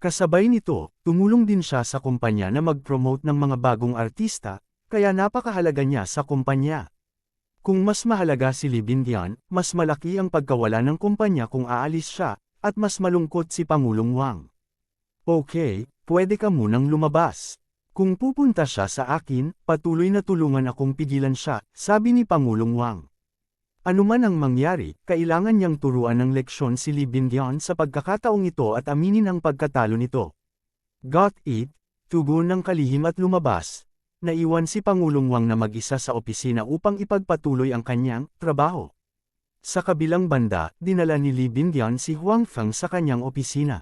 [SPEAKER 1] Kasabay nito, tumulong din siya sa kumpanya na mag-promote ng mga bagong artista, kaya napakahalaga niya sa kumpanya. Kung mas mahalaga si Li Bindian, mas malaki ang pagkawala ng kumpanya kung aalis siya, at mas malungkot si Pangulong Wang. Okay, pwede ka munang lumabas. Kung pupunta siya sa akin, patuloy na tulungan akong pigilan siya, sabi ni Pangulong Wang. Ano man ang mangyari, kailangan niyang turuan ng leksyon si Lee Bindian sa pagkakataong ito at aminin ang pagkatalo nito. Got it? Tugon ng kalihim at lumabas. Naiwan si Pangulong Wang na mag-isa sa opisina upang ipagpatuloy ang kanyang trabaho. Sa kabilang banda, dinala ni Lee Bindian si Huang Feng sa kanyang opisina.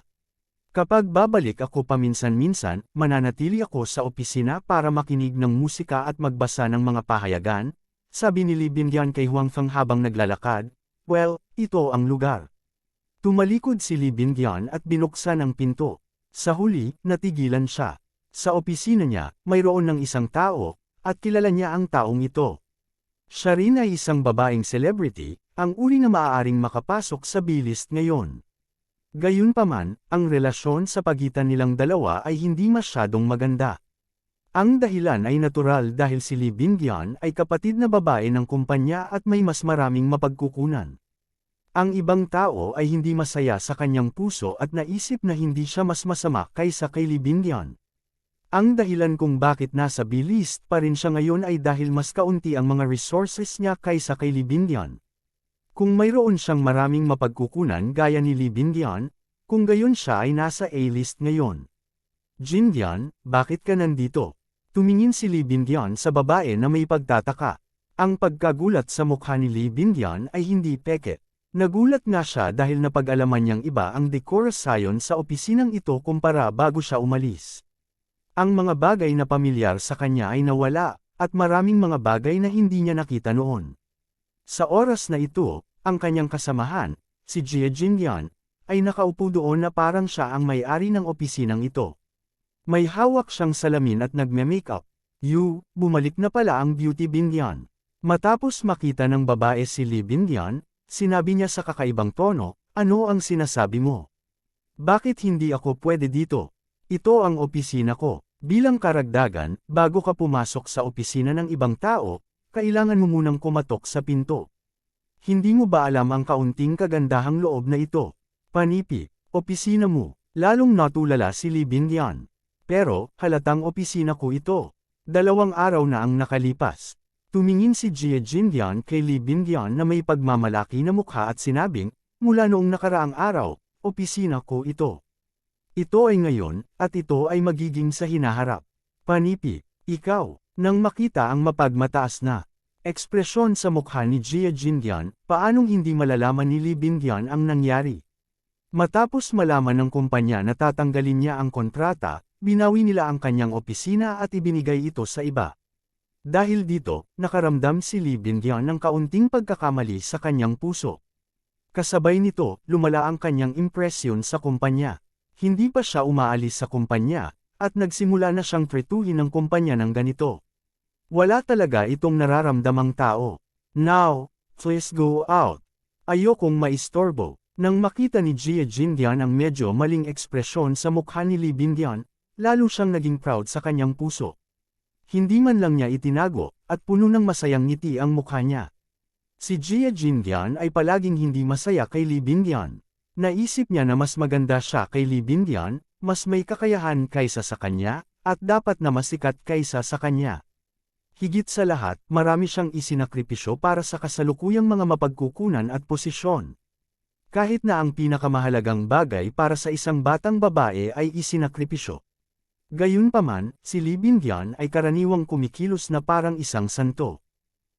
[SPEAKER 1] Kapag babalik ako paminsan-minsan, mananatili ako sa opisina para makinig ng musika at magbasa ng mga pahayagan, sabi ni Lee Bindian kay Huang Feng habang naglalakad. Well, ito ang lugar. Tumalikod si Lee Bindian at binuksan ang pinto. Sa huli, natigilan siya. Sa opisina niya, mayroon ng isang tao, at kilala niya ang taong ito. Siya rin ay isang babaeng celebrity, ang uri na maaaring makapasok sa B-list ngayon. Gayunpaman, ang relasyon sa pagitan nilang dalawa ay hindi masyadong maganda. Ang dahilan ay natural dahil si Lee Bindian ay kapatid na babae ng kumpanya at may mas maraming mapagkukunan. Ang ibang tao ay hindi masaya sa kanyang puso at naisip na hindi siya mas masama kaysa kay Lee Bindian. Ang dahilan kung bakit nasa B-list pa rin siya ngayon ay dahil mas kaunti ang mga resources niya kaysa kay Lee Bindian. Kung mayroon siyang maraming mapagkukunan gaya ni Lee Bindian, kung gayon siya ay nasa A-list ngayon. Jindian, bakit ka nandito? Tumingin si Lee Bindian sa babae na may pagtataka. Ang pagkagulat sa mukha ni Lee Bindian ay hindi peke. Nagulat nga siya dahil napag-alaman niyang iba ang dekorasyon sa opisinang ito kumpara bago siya umalis. Ang mga bagay na pamilyar sa kanya ay nawala, at maraming mga bagay na hindi niya nakita noon. Sa oras na ito, ang kanyang kasamahan, si Jie Jindian, ay nakaupo doon na parang siya ang may-ari ng opisinang ito. May hawak siyang salamin at nagme-makeup. Bumalik na pala ang Beauty Bindian. Matapos makita ng babae si Lee Bindian, sinabi niya sa kakaibang tono, ano ang sinasabi mo? Bakit hindi ako pwede dito? Ito ang opisina ko. Bilang karagdagan, bago ka pumasok sa opisina ng ibang tao, kailangan mo munang kumatok sa pinto. Hindi mo ba alam ang kaunting kagandahang loob na ito? Panipi, opisina mo. Lalong natulala si Lee Bindian. Pero, halatang opisina ko ito. 2 araw na ang nakalipas. Tumingin si Jie Jindian kay Lee Bindian na may pagmamalaki na mukha at sinabing, mula noong nakaraang araw, opisina ko ito. Ito ay ngayon, at ito ay magiging sa hinaharap. Panipi, ikaw, nang makita ang mapagmataas na ekspresyon sa mukha ni Jie Jindian, paanong hindi malalaman ni Lee Bindian ang nangyari? Matapos malaman ng kumpanya na tatanggalin niya ang kontrata, binawi nila ang kanyang opisina at ibinigay ito sa iba. Dahil dito, nakaramdam si Lee Bindian ng kaunting pagkakamali sa kanyang puso. Kasabay nito, lumala ang kanyang impresyon sa kumpanya. Hindi pa siya umaalis sa kumpanya, at nagsimula na siyang tretuhin ng kumpanya ng ganito. Wala talaga itong nararamdamang tao. Now, please go out. Ayokong maistorbo. Nang makita ni Jie Jindian ang medyo maling ekspresyon sa mukha ni Lee Bindian, lalo siyang naging proud sa kanyang puso. Hindi man lang niya itinago, at puno ng masayang ngiti ang mukha niya. Si Jie Jindian ay palaging hindi masaya kay Lee Bindian. Naisip niya na mas maganda siya kay Lee Bindian, mas may kakayahan kaysa sa kanya, at dapat na masikat kaysa sa kanya. Higit sa lahat, marami siyang isinakripisyo para sa kasalukuyang mga mapagkukunan at posisyon. Kahit na ang pinakamahalagang bagay para sa isang batang babae ay isinakripisyo. Gayunpaman, si Lee Bindian ay karaniwang kumikilos na parang isang santo.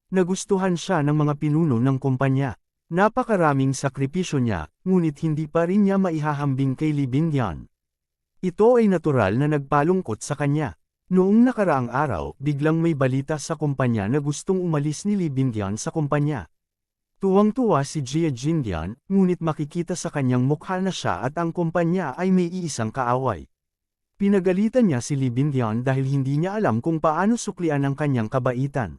[SPEAKER 1] Nagustuhan siya ng mga pinuno ng kumpanya. Napakaraming sakripisyo niya, ngunit hindi pa rin niya maihahambing kay Lee Bindian. Ito ay natural na nagpalungkot sa kanya. Noong nakaraang araw, biglang may balita sa kumpanya na gustong umalis ni Lee Bindian sa kumpanya. Tuwang-tuwa si Jie Jindian, ngunit makikita sa kanyang mukha na siya at ang kumpanya ay may iisang kaaway. Pinagalitan niya si Lee Bindian dahil hindi niya alam kung paano suklian ang kanyang kabaitan.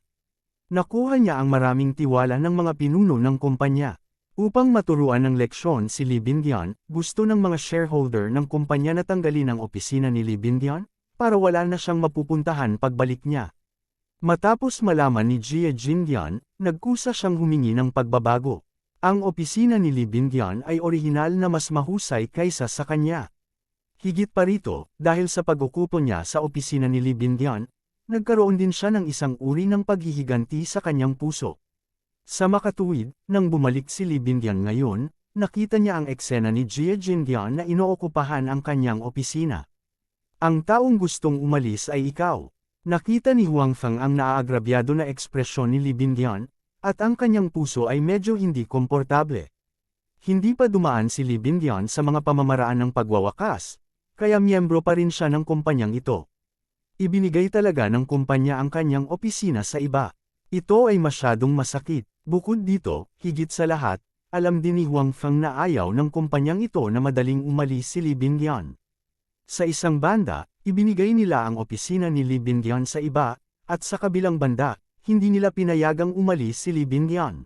[SPEAKER 1] Nakuha niya ang maraming tiwala ng mga pinuno ng kumpanya. Upang maturuan ng leksyon si Lee Bindian, gusto ng mga shareholder ng kumpanya na tanggalin ang opisina ni Lee Bindian, para wala na siyang mapupuntahan pagbalik niya. Matapos malaman ni Jie Jindian, nagkusa siyang humingi ng pagbabago. Ang opisina ni Lee Bindian ay orihinal na mas mahusay kaysa sa kanya. Higit pa rito, dahil sa pag-ukupo niya sa opisina ni Lee Bindian, nagkaroon din siya ng isang uri ng paghihiganti sa kanyang puso. Sa makatuwid, nang bumalik si Lee Bingyun ngayon, nakita niya ang eksena ni Jia Jingyun na inookupahan ang kanyang opisina. Ang taong gustong umalis ay ikaw. Nakita ni Huang Feng ang naaagrabyado na ekspresyon ni Lee Bingyun, at ang kanyang puso ay medyo hindi komportable. Hindi pa dumaan si Lee Bingyun sa mga pamamaraan ng pagwawakas, kaya miyembro pa rin siya ng kumpanyang ito. Ibinigay talaga ng kumpanya ang kanyang opisina sa iba. Ito ay masyadong masakit. Bukod dito, higit sa lahat, alam din ni Huang Feng na ayaw ng kumpanyang ito na madaling umalis si Lee Bingyun. Sa isang banda, ibinigay nila ang opisina ni Lee Bingyun sa iba, at sa kabilang banda, hindi nila pinayagang umalis si Lee Bingyun.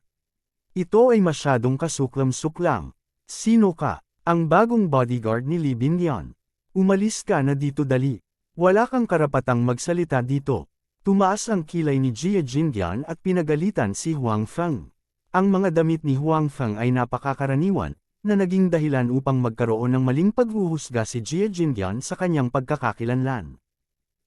[SPEAKER 1] Ito ay masyadong kasuklam-suklam. Sino ka? Ang bagong bodyguard ni Lee Bingyun. Umalis ka na dito dali. Wala kang karapatang magsalita dito. Tumaas ang kilay ni Jia Jingyun at pinagalitan si Huang Feng. Ang mga damit ni Huang Feng ay napakakaraniwan, na naging dahilan upang magkaroon ng maling paghuhusga si Jia Jingyun sa kanyang pagkakakilanlan.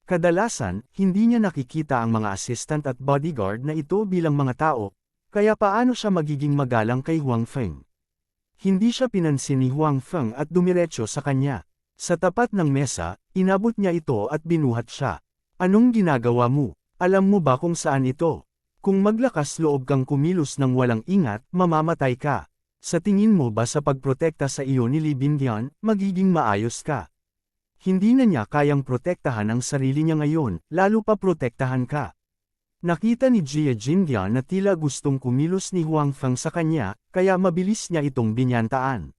[SPEAKER 1] Kadalasan, hindi niya nakikita ang mga assistant at bodyguard na ito bilang mga tao, kaya paano siya magiging magalang kay Huang Feng? Hindi siya pinansin ni Huang Feng at dumiretso sa kanya. Sa tapat ng mesa, inabot niya ito at binuhat siya. Anong ginagawa mo? Alam mo ba kung saan ito? Kung maglakas loob kang kumilos ng walang ingat, mamamatay ka. Sa tingin mo ba sa pagprotekta sa iyo ni Lee Bingyun, magiging maayos ka? Hindi na niya kayang protektahan ang sarili niya ngayon, lalo pa protektahan ka. Nakita ni Jia Jingyun na tila gustong kumilos ni Huang Feng sa kanya, kaya mabilis niya itong binyantaan.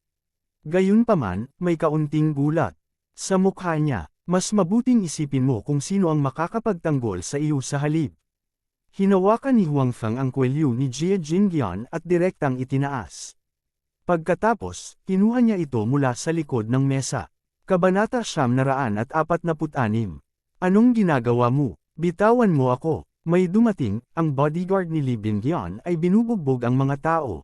[SPEAKER 1] Gayunpaman, may kaunting gulat sa mukha niya. Mas mabuting isipin mo kung sino ang makakapagtanggol sa iyo sa halip. Hinawakan ni Huang Feng ang kwelyo ni Jia Jingyun at direktang itinaas. Pagkatapos, kinuha niya ito mula sa likod ng mesa. Kabanata 946. Anong ginagawa mo? Bitawan mo ako. May dumating, ang bodyguard ni Lee Bingyun ay binubugbog ang mga tao.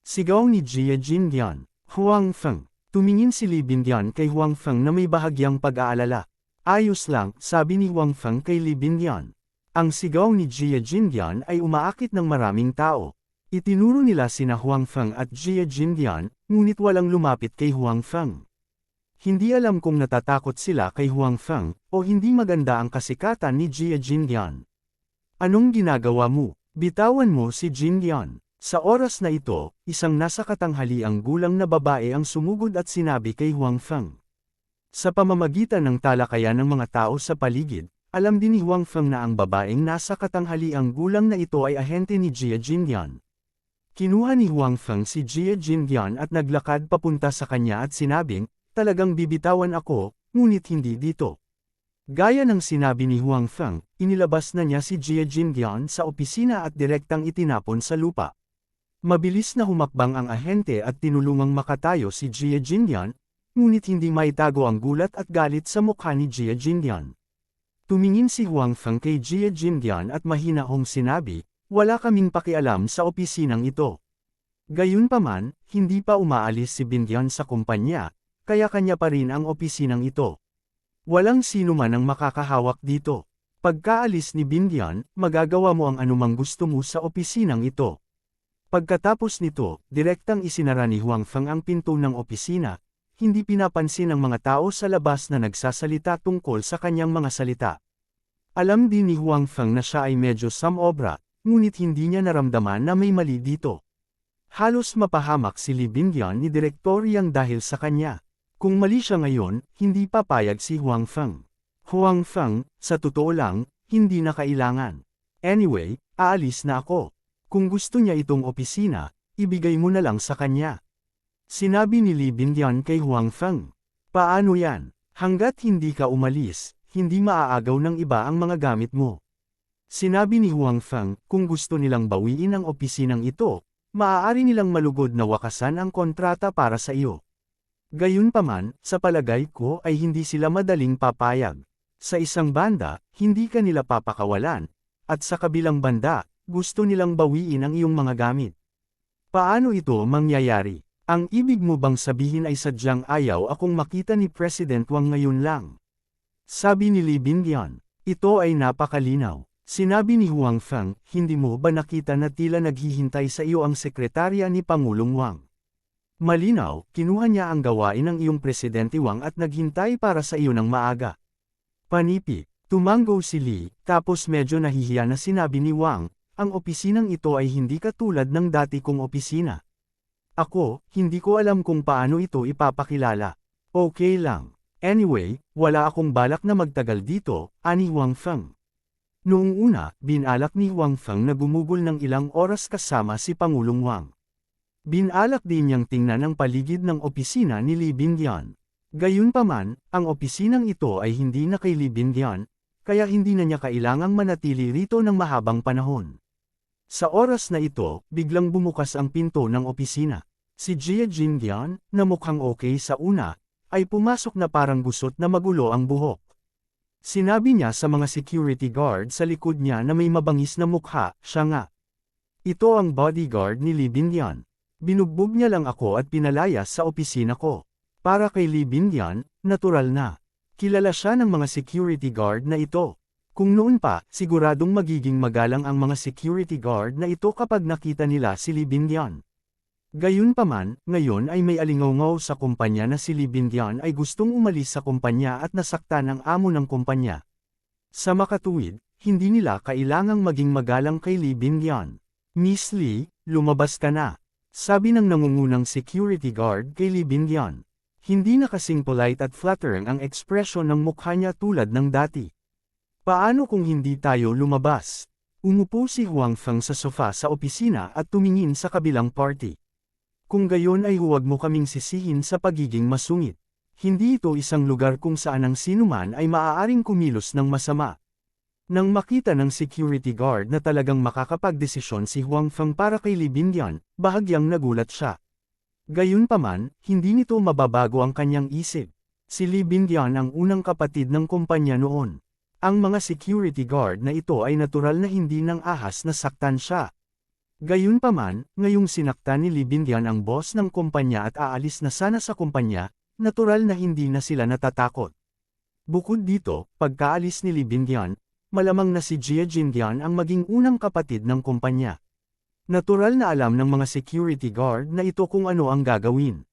[SPEAKER 1] Sigaw ni Jia Jingyun. Huang Feng. Tumingin si Lee Bingyun kay Huang Feng na may bahagyang pag-aalala. Ayos lang, sabi ni Huang Feng kay Lee Bingyun. Ang sigaw ni Jia Jingyun ay umaakit ng maraming tao. Itinuro nila sina Huang Feng at Jia Jingyun, ngunit walang lumapit kay Huang Feng. Hindi alam kung natatakot sila kay Huang Feng, o hindi maganda ang kasikatan ni Jia Jingyun. Anong ginagawa mo? Bitawan mo si Jingyun. Sa oras na ito, isang nasa katanghaliang gulang na babae ang sumugod at sinabi kay Huang Feng. Sa pamamagitan ng talakayan ng mga tao sa paligid, alam din ni Huang Feng na ang babaeng nasa katanghaliang gulang na ito ay ahente ni Jia Jingyun. Kinuha ni Huang Feng si Jia Jingyun at naglakad papunta sa kanya at sinabing, talagang bibitawan ako, ngunit hindi dito. Gaya ng sinabi ni Huang Feng, inilabas na niya si Jia Jingyun sa opisina at direktang itinapon sa lupa. Mabilis na humakbang ang ahente at tinulungang makatayo si Jia Jingyun, ngunit hindi maitago ang gulat at galit sa mukha ni Jia Jingyun. Tumingin si Huang Feng kay Jia Jingyun at mahinahong sinabi, wala kaming pakialam sa opisinang ito. Gayunpaman, hindi pa umaalis si Bingyun sa kumpanya, kaya kanya pa rin ang opisinang ito. Walang sino man ang makakahawak dito. Pagkaalis ni Bingyun, magagawa mo ang anumang gusto mo sa opisinang ito. Pagkatapos nito, direktang isinara ni Huang Feng ang pinto ng opisina, hindi pinapansin ng mga tao sa labas na nagsasalita tungkol sa kanyang mga salita. Alam din ni Huang Feng na siya ay medyo samobra, ngunit hindi niya naramdaman na may mali dito. Halos mapahamak si Lee Bingyun ni Direktor Yang dahil sa kanya. Kung mali siya ngayon, hindi papayag si Huang Feng. Huang Feng, sa totoo lang, hindi na kailangan. Anyway, aalis na ako. Kung gusto niya itong opisina, ibigay mo na lang sa kanya. Sinabi ni Lee Bingyun kay Huang Feng. Paano yan? Hanggat hindi ka umalis, hindi maaagaw ng iba ang mga gamit mo. Sinabi ni Huang Feng, kung gusto nilang bawiin ang opisinang ito, maaari nilang malugod na wakasan ang kontrata para sa iyo. Gayunpaman, sa palagay ko ay hindi sila madaling papayag. Sa isang banda, hindi ka nila papakawalan, at sa kabilang banda, gusto nilang bawiin ang iyong mga gamit. Paano ito mangyayari? Ang ibig mo bang sabihin ay sadyang ayaw akong makita ni President Wang ngayon lang? Sabi ni Lee Bingyun. Ito ay napakalinaw. Sinabi ni Huang Feng, hindi mo ba nakita na tila naghihintay sa iyo ang sekretarya ni Pangulong Wang? Malinaw, kinuha niya ang gawain ng iyong Presidente Wang at naghintay para sa iyo ng maaga. Panipi, tumango si Li, tapos medyo nahihiya na sinabi ni Wang, ang opisinang ito ay hindi katulad ng dati kong opisina. Ako, hindi ko alam kung paano ito ipapakilala. Okay lang. Anyway, wala akong balak na magtagal dito, ani Huang Feng. Noong una, binalak ni Huang Feng na gumugol ng ilang oras kasama si Pangulong Wang. Binalak din niyang tingnan ang paligid ng opisina ni Li Bingyan. Gayunpaman, ang opisinang ito ay hindi na kay Li Bingyan, kaya hindi na niya kailangang manatili rito ng mahabang panahon. Sa oras na ito, biglang bumukas ang pinto ng opisina. Si Jia Jingyan, na mukhang okay sa una, ay pumasok na parang gusot na magulo ang buhok. Sinabi niya sa mga security guard sa likod niya na may mabangis na mukha, siya nga. Ito ang bodyguard ni Li Bingyan. Binugbog niya lang ako at pinalayas sa opisina ko. Para kay Li Bingyan, natural na. Kilala siya ng mga security guard na ito. Kung noon pa, siguradong magiging magalang ang mga security guard na ito kapag nakita nila si Li Bingyan. Gayunpaman, ngayon ay may alingaw sa kumpanya na si Li Bingyan ay gustong umalis sa kumpanya at nasaktan ang amo ng kumpanya. Sa makatuwid, hindi nila kailangang maging magalang kay Li Bingyan. Miss Li, lumabas ka na. Sabi ng nangungunang security guard kay Li Bingyan. Hindi na kasing polite at flattering ang ekspresyon ng mukha niya tulad ng dati. Paano kung hindi tayo lumabas? Umupo si Huang Feng sa sofa sa opisina at tumingin sa kabilang party. Kung gayon ay huwag mo kaming sisihin sa pagiging masungit. Hindi ito isang lugar kung saan ang sinuman ay maaaring kumilos ng masama. Nang makita ng security guard na talagang makakapagdesisyon si Huang Feng para kay Li Bingyan, bahagyang nagulat siya. Gayunpaman, hindi nito mababago ang kanyang isip. Si Li Bingyan ang unang kapatid ng kumpanya noon. Ang mga security guard na ito ay natural na hindi nang ahas na saktan siya. Gayunpaman, ngayong sinaktan ni Li Bingyan ang boss ng kumpanya at aalis na sana sa kumpanya, natural na hindi na sila natatakot. Bukod dito, pagkaalis ni Li Bingyan, malamang na si Jia Jingyan ang maging unang kapatid ng kumpanya. Natural na alam ng mga security guard na ito kung ano ang gagawin.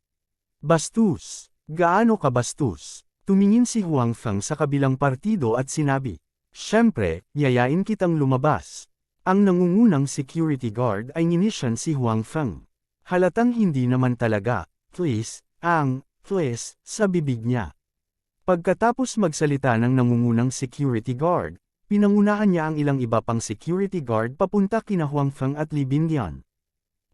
[SPEAKER 1] Bastos! Gaano ka bastos? Tumingin si Huang Feng sa kabilang partido at sinabi, "Siyempre, yayain kitang lumabas." Ang nangungunang security guard ay nginisyan si Huang Feng. Halatang hindi naman talaga, please, sa bibig niya. Pagkatapos magsalita ng nangungunang security guard, pinangunahan niya ang ilang iba pang security guard papunta kina Huang Feng at Li Bingyan.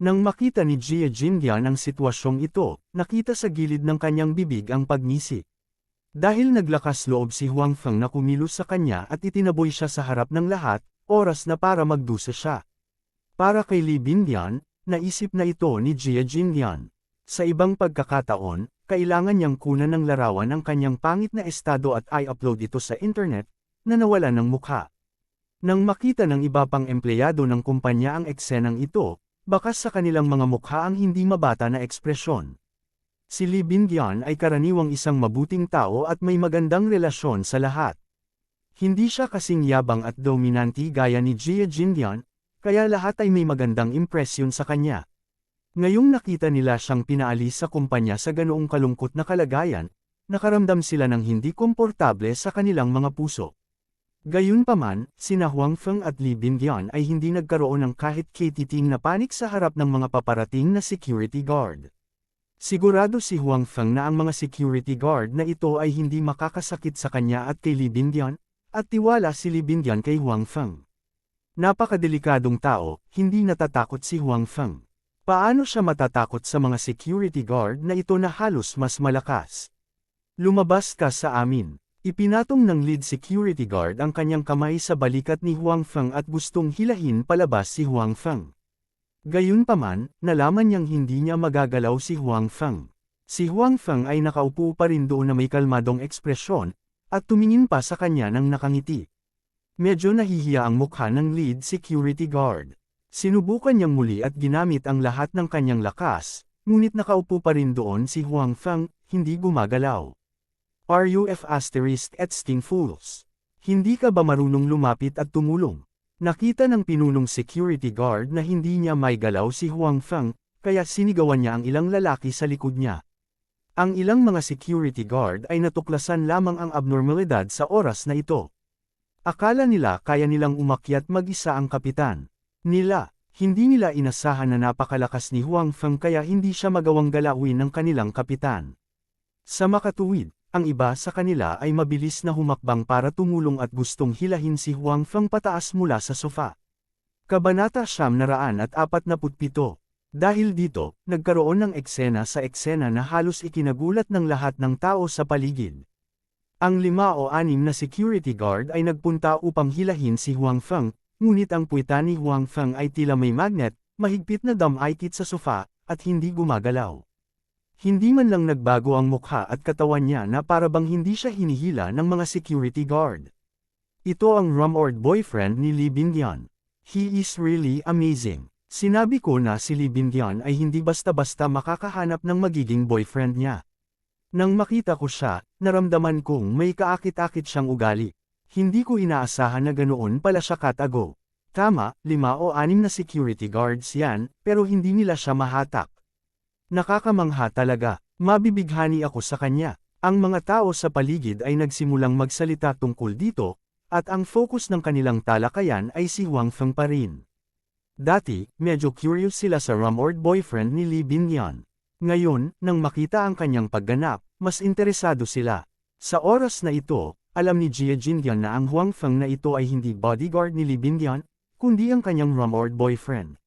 [SPEAKER 1] Nang makita ni Jia Jingyan ang sitwasyong ito, nakita sa gilid ng kanyang bibig ang pagngisi. Dahil naglakas loob si Huang Feng na kumilos sa kanya at itinaboy siya sa harap ng lahat, oras na para magdusa siya. Para kay Li Bingyan, naisip na ito ni Jia Jingyan. Sa ibang pagkakataon, kailangan niyang kunan ng larawan ang kanyang pangit na estado at i-upload ito sa internet, na nawala ng mukha. Nang makita ng iba pang empleyado ng kumpanya ang eksenang ito, bakas sa kanilang mga mukha ang hindi mabata na ekspresyon. Si Li Bingyan ay karaniwang isang mabuting tao at may magandang relasyon sa lahat. Hindi siya kasing yabang at dominanti gaya ni Jia Jingyan, kaya lahat ay may magandang impresyon sa kanya. Ngayong nakita nila siyang pinaalis sa kumpanya sa ganoong kalungkot na kalagayan, nakaramdam sila ng hindi komportable sa kanilang mga puso. Gayunpaman, sina Huang Feng at Li Bingyan ay hindi nagkaroon ng kahit katiting na panik sa harap ng mga paparating na security guard. Sigurado si Huang Feng na ang mga security guard na ito ay hindi makakasakit sa kanya at kay Li Bingyan, at tiwala si Li Bingyan kay Huang Feng. Napakadelikadong tao, hindi natatakot si Huang Feng. Paano siya matatakot sa mga security guard na ito na halos mas malakas? Lumabas ka sa amin. Ipinatong ng lead security guard ang kanyang kamay sa balikat ni Huang Feng at gustong hilahin palabas si Huang Feng. Gayunpaman, nalaman niyang hindi niya magagalaw si Huang Feng. Si Huang Feng ay nakaupo pa rin doon na may kalmadong ekspresyon, at tumingin pa sa kanya ng nakangiti. Medyo nahihiya ang mukha ng lead security guard. Sinubukan niyang muli at ginamit ang lahat ng kanyang lakas, ngunit nakaupo pa rin doon si Huang Feng, hindi gumagalaw. RUF***** fools. Hindi ka ba marunong lumapit at tumulong? Nakita ng pinunong security guard na hindi niya may galaw si Huang Feng, kaya sinigawan niya ang ilang lalaki sa likod niya. Ang ilang mga security guard ay natuklasan lamang ang abnormalidad sa oras na ito. Akala nila kaya nilang umakyat mag-isa ang kapitan. Hindi nila inasahan na napakalakas ni Huang Feng kaya hindi siya magawang galawin ng kanilang kapitan. Sa makatuwid, ang iba sa kanila ay mabilis na humakbang para tumulong at gustong hilahin si Huang Feng pataas mula sa sofa. Kabanata 947. Dahil dito, nagkaroon ng eksena sa eksena na halos ikinagulat ng lahat ng tao sa paligid. Ang 5 o 6 na security guard ay nagpunta upang hilahin si Huang Feng, ngunit ang puwita ni Huang Feng ay tila may magnet, mahigpit na damaykit sa sofa, at hindi gumagalaw. Hindi man lang nagbago ang mukha at katawan niya na para bang hindi siya hinihila ng mga security guard. Ito ang rumored boyfriend ni Li Bingyan. He is really amazing. Sinabi ko na si Li Bingyan ay hindi basta-basta makakahanap ng magiging boyfriend niya. Nang makita ko siya, naramdaman kong may kaakit-akit siyang ugali. Hindi ko inaasahan na ganoon pala siya katago. Tama, 5 o 6 na security guards yan, pero hindi nila siya mahatak. Nakakamangha talaga, mabibighani ako sa kanya. Ang mga tao sa paligid ay nagsimulang magsalita tungkol dito, at ang focus ng kanilang talakayan ay si Huang Feng pa rin. Dati, medyo curious sila sa rumored boyfriend ni Li Bingyan. Ngayon, nang makita ang kanyang pagganap, mas interesado sila. Sa oras na ito, alam ni Jia Jindian na ang Huang Feng na ito ay hindi bodyguard ni Li Bingyan, kundi ang kanyang rumored boyfriend.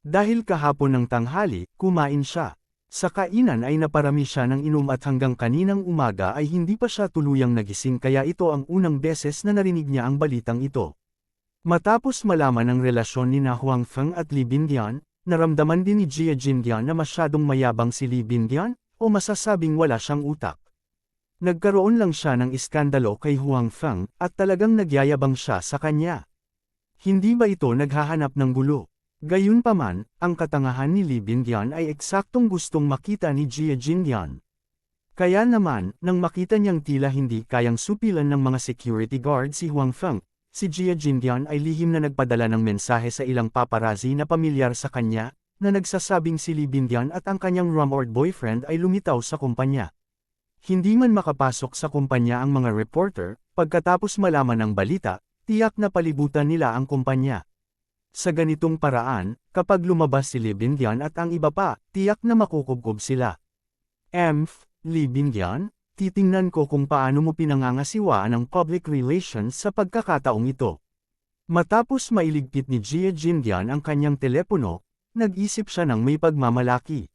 [SPEAKER 1] Dahil kahapon ng tanghali, kumain siya. Sa kainan ay naparami siya ng inom at hanggang kaninang umaga ay hindi pa siya tuluyang nagising kaya ito ang unang beses na narinig niya ang balitang ito. Matapos malaman ang relasyon ni Huang Feng at Li Bingyan, naramdaman din ni Jia Jindian na masyadong mayabang si Li Bingyan, o masasabing wala siyang utak. Nagkaroon lang siya ng iskandalo kay Huang Feng, at talagang nagyayabang siya sa kanya. Hindi ba ito naghahanap ng gulo? Gayunpaman, ang katangahan ni Li Bingyan ay eksaktong gustong makita ni Jia Jindian. Kaya naman, nang makita niyang tila hindi kayang supilan ng mga security guard si Huang Feng, si Jia Jindian ay lihim na nagpadala ng mensahe sa ilang paparazzi na pamilyar sa kanya, na nagsasabing si Li Bingyan at ang kanyang rumored boyfriend ay lumitaw sa kumpanya. Hindi man makapasok sa kumpanya ang mga reporter, pagkatapos malaman ng balita, tiyak na palibutan nila ang kumpanya. Sa ganitong paraan, kapag lumabas si Li Bingyan at ang iba pa, tiyak na makukubkob sila. Li Bingyan, titingnan ko kung paano mo pinangangasiwaan ang public relations sa pagkakataong ito. Matapos mailigpit ni Jia Jindian ang kanyang telepono, nag-isip siya ng may pagmamalaki.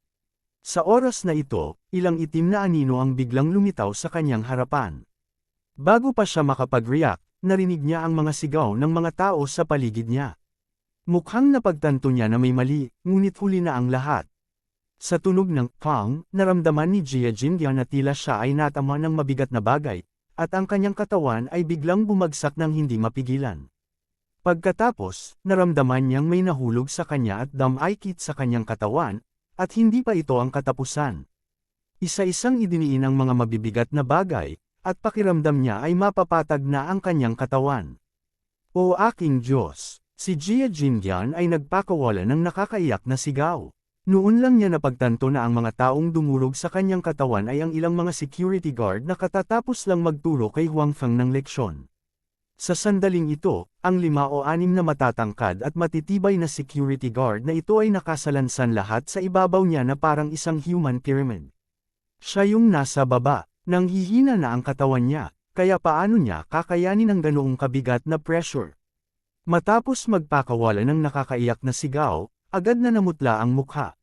[SPEAKER 1] Sa oras na ito, ilang itim na anino ang biglang lumitaw sa kanyang harapan. Bago pa siya makapag-react, narinig niya ang mga sigaw ng mga tao sa paligid niya. Mukhang napagtanto niya na may mali, ngunit huli na ang lahat. Sa tunog ng pang, naramdaman ni Jia Jindian na tila siya ay natama ng mabigat na bagay, at ang kanyang katawan ay biglang bumagsak ng hindi mapigilan. Pagkatapos, naramdaman niyang may nahulog sa kanya at damaykit sa kanyang katawan, at hindi pa ito ang katapusan. Isa-isang idiniin ang mga mabibigat na bagay, at pakiramdam niya ay mapapatag na ang kanyang katawan. O aking Diyos! Si Jia Jindian ay nagpakawala ng nakakaiyak na sigaw. Noon lang niya napagtanto na ang mga taong dumurog sa kanyang katawan ay ang ilang mga security guard na katatapos lang magturo kay Huang Feng ng leksyon. Sa sandaling ito, ang 5 o 6 na matatangkad at matitibay na security guard na ito ay nakasalansan lahat sa ibabaw niya na parang isang human pyramid. Siya yung nasa baba, nanghihina na ang katawan niya, kaya paano niya kakayanin ang ganoong kabigat na pressure? Matapos magpakawala ng nakakaiyak na sigaw, agad na namutla ang mukha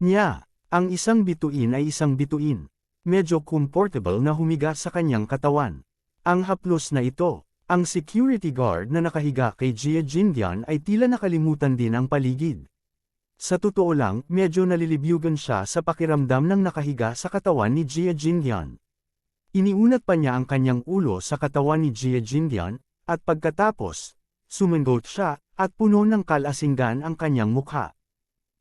[SPEAKER 1] niya. Ang isang bituin ay isang bituin. Medyo comfortable na humiga sa kanyang katawan. Ang haplos na ito, ang security guard na nakahiga kay Jia Jindian ay tila nakalimutan din ang paligid. Sa totoo lang, medyo nalilibyugan siya sa pakiramdam ng nakahiga sa katawan ni Jia Jindian. Iniunat pa niya ang kanyang ulo sa katawan ni Jia Jindian, at pagkatapos, sumangot siya, at puno ng kalasinggan ang kanyang mukha.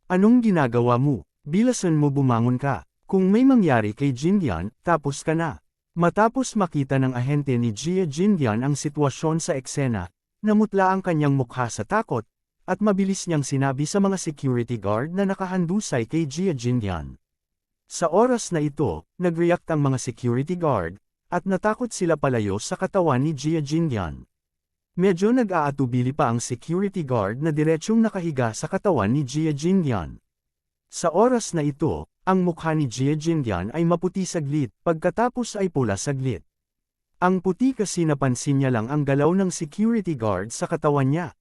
[SPEAKER 1] Anong ginagawa mo? Bilasan mo bumangon ka. Kung may mangyari kay Jindian, tapos ka na. Matapos makita ng ahente ni Jia Jindian ang sitwasyon sa eksena, namutla ang kanyang mukha sa takot, at mabilis niyang sinabi sa mga security guard na nakahandusay kay Jia Jinlian. Sa oras na ito, nag-react ang mga security guard, at natakot sila palayo sa katawan ni Jia Jinlian. Medyo nag-aatubili pa ang security guard na diretsyong nakahiga sa katawan ni Jia Jinlian. Sa oras na ito, ang mukha ni Jia Jinlian ay maputi saglit, pagkatapos ay pula saglit. Ang puti kasi napansin niya lang ang galaw ng security guard sa katawan niya.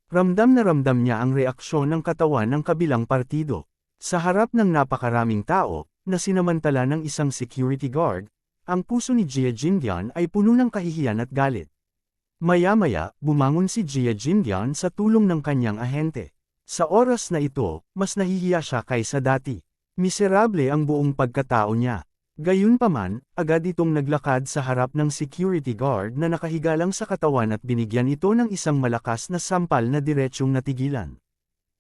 [SPEAKER 1] Ramdam na ramdam niya ang reaksyon ng katawan ng kabilang partido. Sa harap ng napakaraming tao, na sinamantala ng isang security guard, ang puso ni Jia Jinlian ay puno ng kahihiyan at galit. Maya-maya, bumangon si Jia Jinlian sa tulong ng kanyang ahente. Sa oras na ito, mas nahihiya siya kaysa dati. Miserable ang buong pagkatao niya. Gayunpaman, agad itong naglakad sa harap ng security guard na nakahiga lang sa katawan at binigyan ito ng isang malakas na sampal na diretsyong natigilan.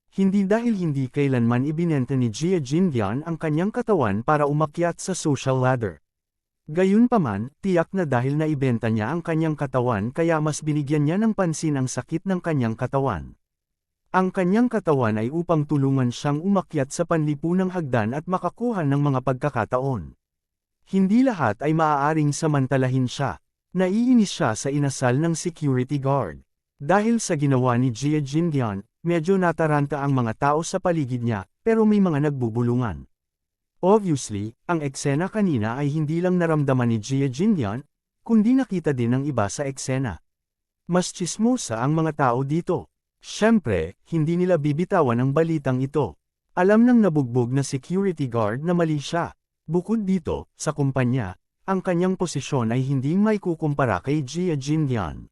[SPEAKER 1] Hindi dahil hindi kailanman ibinenta ni Jia Jinlian ang kanyang katawan para umakyat sa social ladder. Gayunpaman, tiyak na dahil naibenta niya ang kanyang katawan kaya mas binigyan niya ng pansin ang sakit ng kanyang katawan. Ang kanyang katawan ay upang tulungan siyang umakyat sa panlipunang hagdan at makakuha ng mga pagkakataon. Hindi lahat ay maaaring samantalahin siya. Naiinis siya sa inasal ng security guard. Dahil sa ginawa ni Jia Jinlian, medyo nataranta ang mga tao sa paligid niya, pero may mga nagbubulungan. Obviously, ang eksena kanina ay hindi lang naramdaman ni Jia Jinlian, kundi nakita din ng iba sa eksena. Mas tsismosa ang mga tao dito. Siyempre, hindi nila bibitawan ang balitang ito. Alam ng nabugbog na security guard na mali siya. Bukod dito, sa kumpanya, ang kanyang posisyon ay hindi maikukumpara kay Jia Jinlian.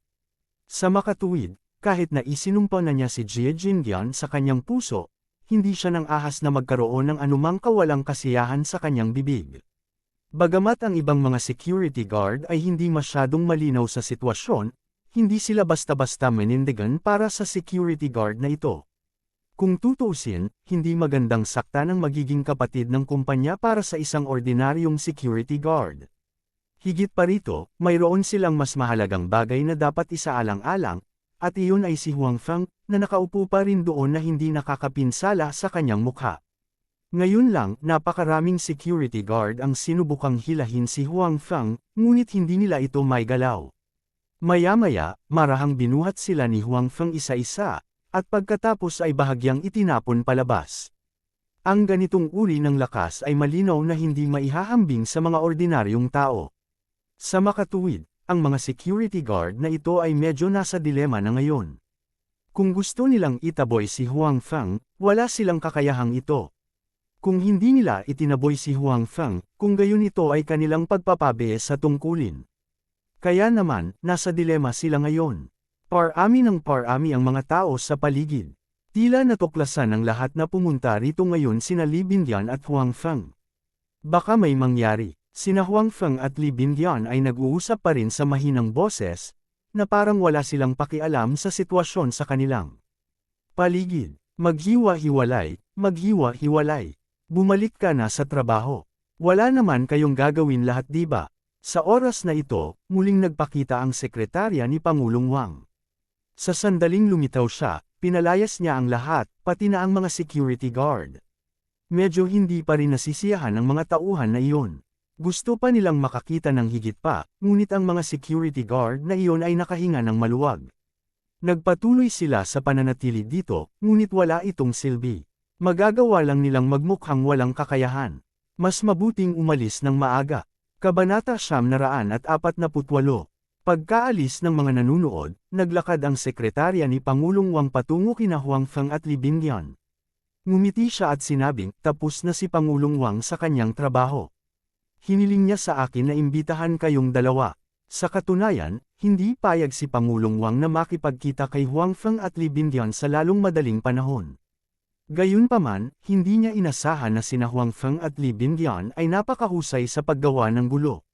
[SPEAKER 1] Sa makatuwid, kahit na isinumpa na niya si Jia Jinlian sa kanyang puso, hindi siya nang ahas na magkaroon ng anumang kawalang kasiyahan sa kanyang bibig. Bagamat ang ibang mga security guard ay hindi masyadong malinaw sa sitwasyon, hindi sila basta-basta menindigan para sa security guard na ito. Kung tutuusin, hindi magandang sakta ng magiging kapatid ng kumpanya para sa isang ordinaryong security guard. Higit pa rito, mayroon silang mas mahalagang bagay na dapat isaalang-alang, at iyon ay si Huang Feng, na nakaupo pa rin doon na hindi nakakapinsala sa kanyang mukha. Ngayon lang, napakaraming security guard ang sinubukang hilahin si Huang Feng, ngunit hindi nila ito may galaw. Maya-maya, marahang binuhat sila ni Huang Feng isa-isa, at pagkatapos ay bahagyang itinapon palabas. Ang ganitong uri ng lakas ay malinaw na hindi maihahambing sa mga ordinaryong tao. Sa makatuwid, ang mga security guard na ito ay medyo nasa dilema na ngayon. Kung gusto nilang itaboy si Huang Feng, wala silang kakayahang ito. Kung hindi nila itinaboy si Huang Feng, kung gayon ito ay kanilang pagpapabe sa tungkulin. Kaya naman, nasa dilema sila ngayon. Parami ng parami ang mga tao sa paligid. Tila natuklasan ng lahat na pumunta rito ngayon sina Li Bindian at Huang Feng. Baka may mangyari. Sina Huang Feng at Li Bindian ay nag-uusap pa rin sa mahinang boses, na parang wala silang pakialam sa sitwasyon sa kanilang paligid. Maghiwa-hiwalay, maghiwa-hiwalay. Bumalik ka na sa trabaho. Wala naman kayong gagawin lahat diba? Sa oras na ito, muling nagpakita ang sekretarya ni Pangulong Wang. Sa sandaling lumitaw siya, pinalayas niya ang lahat, pati na ang mga security guard. Medyo hindi pa rin nasisiyahan ang mga tauhan na iyon. Gusto pa nilang makakita ng higit pa, ngunit ang mga security guard na iyon ay nakahinga ng maluwag. Nagpatuloy sila sa pananatili dito, ngunit wala itong silbi. Magagawa lang nilang magmukhang walang kakayahan. Mas mabuting umalis ng maaga. Kabanata 948. Pagkaalis ng mga nanunood, naglakad ang sekretarya ni Pangulong Wang patungo kina Huang Feng at Li Bindian. Ngumiti siya at sinabing, tapos na si Pangulong Wang sa kanyang trabaho. Hiniling niya sa akin na imbitahan kayong dalawa. Sa katunayan, hindi payag si Pangulong Wang na makipagkita kay Huang Feng at Li Bindian sa lalong madaling panahon. Gayunpaman, hindi niya inasahan na sina Huang Feng at Li Bindian ay napakahusay sa paggawa ng gulo.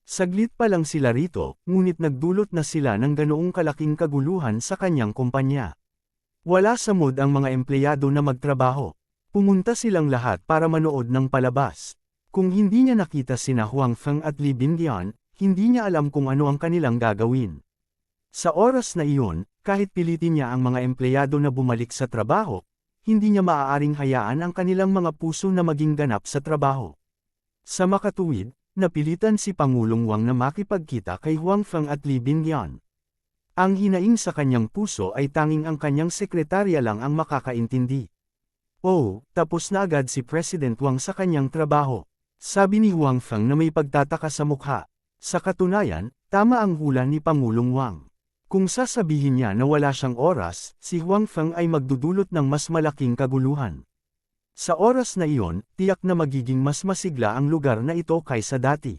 [SPEAKER 1] Saglit pa lang sila rito, ngunit nagdulot na sila ng ganoong kalaking kaguluhan sa kanyang kumpanya. Wala sa mood ang mga empleyado na magtrabaho. Pumunta silang lahat para manood ng palabas. Kung hindi niya nakita sina Huang Feng at Li Bindian, hindi niya alam kung ano ang kanilang gagawin. Sa oras na iyon, kahit pilitin niya ang mga empleyado na bumalik sa trabaho, hindi niya maaaring hayaan ang kanilang mga puso na maging ganap sa trabaho. Sa makatuwid, napilitan si Pangulong Wang na makipagkita kay Huang Feng at Li Bingyuan. Ang hinaing sa kanyang puso ay tanging ang kanyang sekretarya lang ang makakaintindi. Oh, tapos na agad si President Wang sa kanyang trabaho. Sabi ni Huang Feng na may pagtataka sa mukha. Sa katunayan, tama ang hula ni Pangulong Wang. Kung sasabihin niya na wala siyang oras, si Huang Feng ay magdudulot ng mas malaking kaguluhan. Sa oras na iyon, tiyak na magiging mas masigla ang lugar na ito kaysa dati.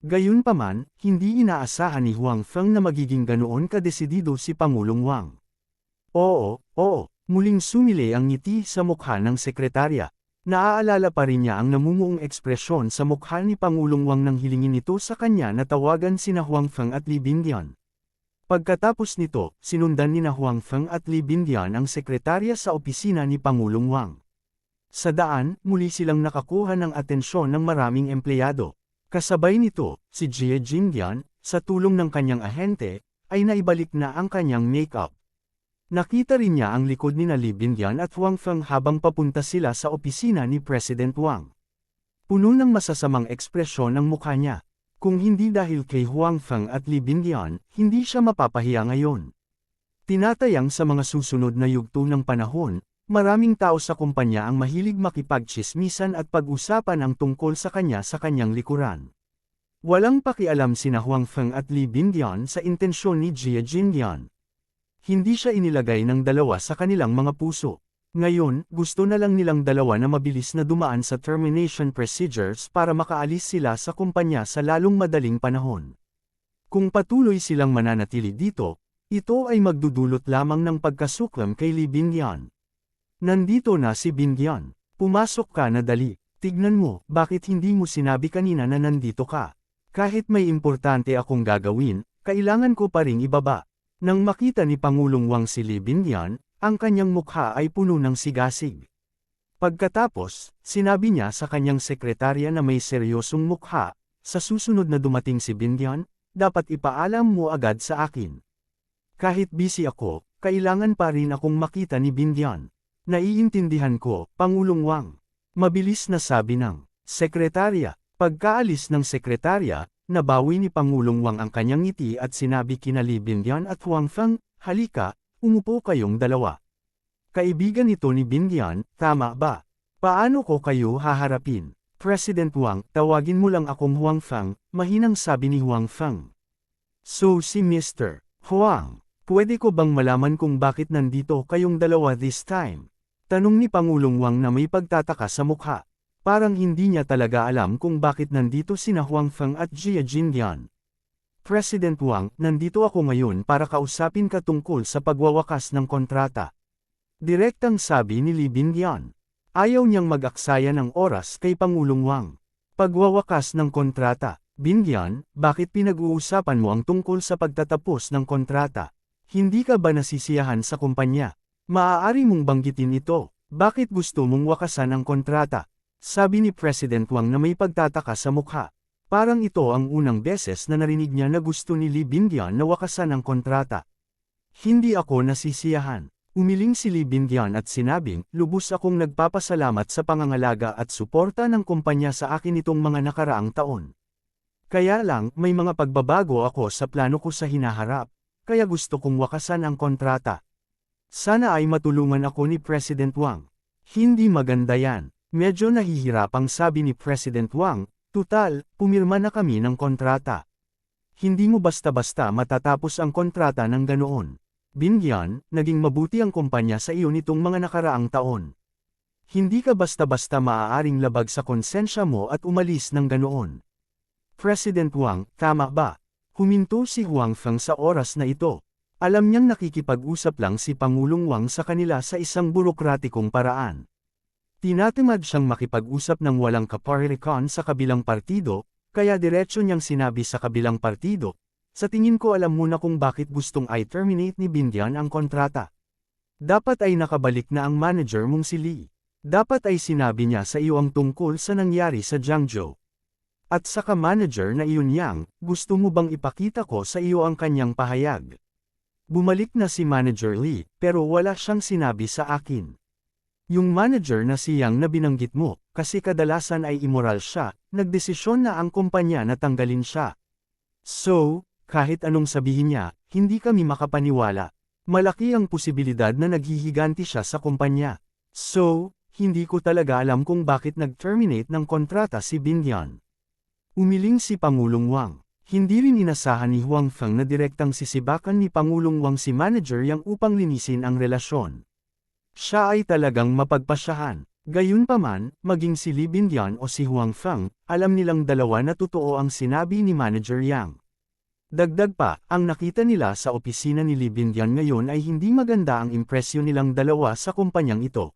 [SPEAKER 1] Gayunpaman, hindi inaasahan ni Huang Feng na magiging ganoon kadesidido si Pangulong Wang. Oo, muling sumili ang ngiti sa mukha ng sekretarya. Naaalala pa rin niya ang namumuong ekspresyon sa mukha ni Pangulong Wang nang hilingin ito sa kanya na tawagan sina Huang Feng at Li Bingyuan. Pagkatapos nito, sinundan ni Huang Feng at Li Bingyuan ang sekretarya sa opisina ni Pangulong Wang. Sa daan, muli silang nakakuha ng atensyon ng maraming empleyado. Kasabay nito, si Jie Jingyan, sa tulong ng kanyang ahente, ay naibalik na ang kanyang makeup. Nakita rin niya ang likod ni Li Bingyuan at Huang Feng habang papunta sila sa opisina ni President Wang. Puno ng masasamang ekspresyon ang mukha niya. Kung hindi dahil kay Huang Feng at Li Bingyuan, hindi siya mapapahiya ngayon. Tinatayang sa mga susunod na yugto ng panahon, maraming tao sa kumpanya ang mahilig makipagtsismisan at pag-usapan ang tungkol sa kanyang likuran. Walang pakialam sina Huang Feng at Li Bingyuan sa intensyon ni Jie Jingyan. Hindi siya inilagay ng dalawa sa kanilang mga puso. Ngayon, gusto na lang nilang dalawa na mabilis na dumaan sa termination procedures para makaalis sila sa kumpanya sa lalong madaling panahon. Kung patuloy silang mananatili dito, ito ay magdudulot lamang ng pagkasuklam kay Li Bingyuan. Nandito na si Bingyuan. Pumasok ka na dali. Tignan mo, bakit hindi mo sinabi kanina na nandito ka? Kahit may importante akong gagawin, kailangan ko pa ring ibaba. Nang makita ni Pangulong Wang si Li Bingyuan, ang kanyang mukha ay puno ng sigasig. Pagkatapos, sinabi niya sa kanyang sekretarya na may seryosong mukha, sa susunod na dumating si Bingyuan, dapat ipaalam mo agad sa akin. Kahit busy ako, kailangan pa rin akong makita ni Bingyuan. Naiintindihan ko, Pangulong Wang. Mabilis na sabi ng sekretarya. Pagkaalis ng sekretarya, nabawi ni Pangulong Wang ang kanyang ngiti at sinabi kina Li Bingyuan at Huang Feng, halika, umupo kayong dalawa. Kaibigan ito ni Bingyuan, tama ba? Paano ko kayo haharapin? President Wang, tawagin mo lang akong Huang Feng, mahinang sabi ni Huang Feng. So si Mr. Huang, pwede ko bang malaman kung bakit nandito kayong dalawa this time? Tanong ni Pangulong Wang na may pagtataka sa mukha. Parang hindi niya talaga alam kung bakit nandito sina Huang Feng at Jie Jingyan. President Wang, nandito ako ngayon para kausapin ka tungkol sa pagwawakas ng kontrata. Direktang sabi ni Li Bingyuan. Ayaw niyang mag-aksaya ng oras kay Pangulong Wang. Pagwawakas ng kontrata. Bingyuan, bakit pinag-uusapan mo ang tungkol sa pagtatapos ng kontrata? Hindi ka ba nasisiyahan sa kumpanya? Maaari mong banggitin ito. Bakit gusto mong wakasan ang kontrata? Sabi ni President Wang na may pagtataka sa mukha. Parang ito ang unang beses na narinig niya na gusto ni Li Bingyuan na wakasan ang kontrata. Hindi ako nasisiyahan. Umiling si Li Bingyuan at sinabing, lubos akong nagpapasalamat sa pangangalaga at suporta ng kumpanya sa akin itong mga nakaraang taon. Kaya lang, may mga pagbabago ako sa plano ko sa hinaharap, kaya gusto kong wakasan ang kontrata. Sana ay matulungan ako ni President Wang. Hindi maganda yan. Medyo nahihirapang sabi ni President Wang, tutal, pumirma na kami ng kontrata. Hindi mo basta-basta matatapos ang kontrata ng ganoon. Bingyuan, naging mabuti ang kumpanya sa iyo nitong mga nakaraang taon. Hindi ka basta-basta maaaring labag sa konsensya mo at umalis ng ganoon. President Wang, tama ba? Huminto si Huang Feng sa oras na ito. Alam niyang nakikipag-usap lang si Pangulong Wang sa kanila sa isang burokratikong paraan. Tinatamad siyang makipag-usap ng walang kaparirikan sa kabilang partido, kaya diretso niyang sinabi sa kabilang partido, sa tingin ko alam mo na kung bakit gustong i-terminate ni Bingyuan ang kontrata. Dapat ay nakabalik na ang manager mong si Li. Dapat ay sinabi niya sa iyo ang tungkol sa nangyari sa Jiangzhou. At saka manager na iyon Yang, gusto mo bang ipakita ko sa iyo ang kanyang pahayag? Bumalik na si Manager Lee, pero wala siyang sinabi sa akin. Yung manager na siyang na binanggit mo, kasi kadalasan ay immoral siya, nagdesisyon na ang kumpanya na tanggalin siya. So, kahit anong sabihin niya, hindi kami makapaniwala. Malaki ang posibilidad na naghihiganti siya sa kumpanya. So, hindi ko talaga alam kung bakit nag-terminate ng kontrata si Binyan. Umiling si Pangulong Wang. Hindi rin inasahan ni Huang Feng na direktang sisibakan ni Pangulong Wang si Manager Yang upang linisin ang relasyon. Siya ay talagang mapagpasyahan. Gayunpaman, maging si Li Binyan o si Huang Feng, alam nilang dalawa na totoo ang sinabi ni Manager Yang. Dagdag pa, ang nakita nila sa opisina ni Li Binyan ngayon ay hindi maganda ang impresyon nilang dalawa sa kumpanyang ito.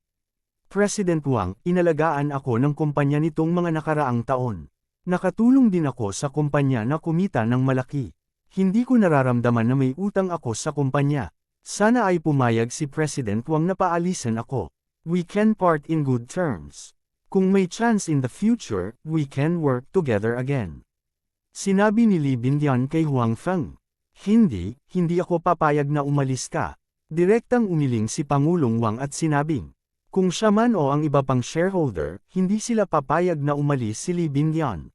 [SPEAKER 1] President Wang, inalagaan ako ng kumpanya nitong mga nakaraang taon. Nakatulong din ako sa kumpanya na kumita ng malaki. Hindi ko nararamdaman na may utang ako sa kumpanya. Sana ay pumayag si President Wang na paalisin ako. We can part in good terms. Kung may chance in the future, we can work together again. Sinabi ni Li Binyan kay Huang Feng. Hindi ako papayag na umalis ka. Direktang umiling si Pangulong Wang at sinabing, kung siya man o ang iba pang shareholder, hindi sila papayag na umalis si Li Binyan.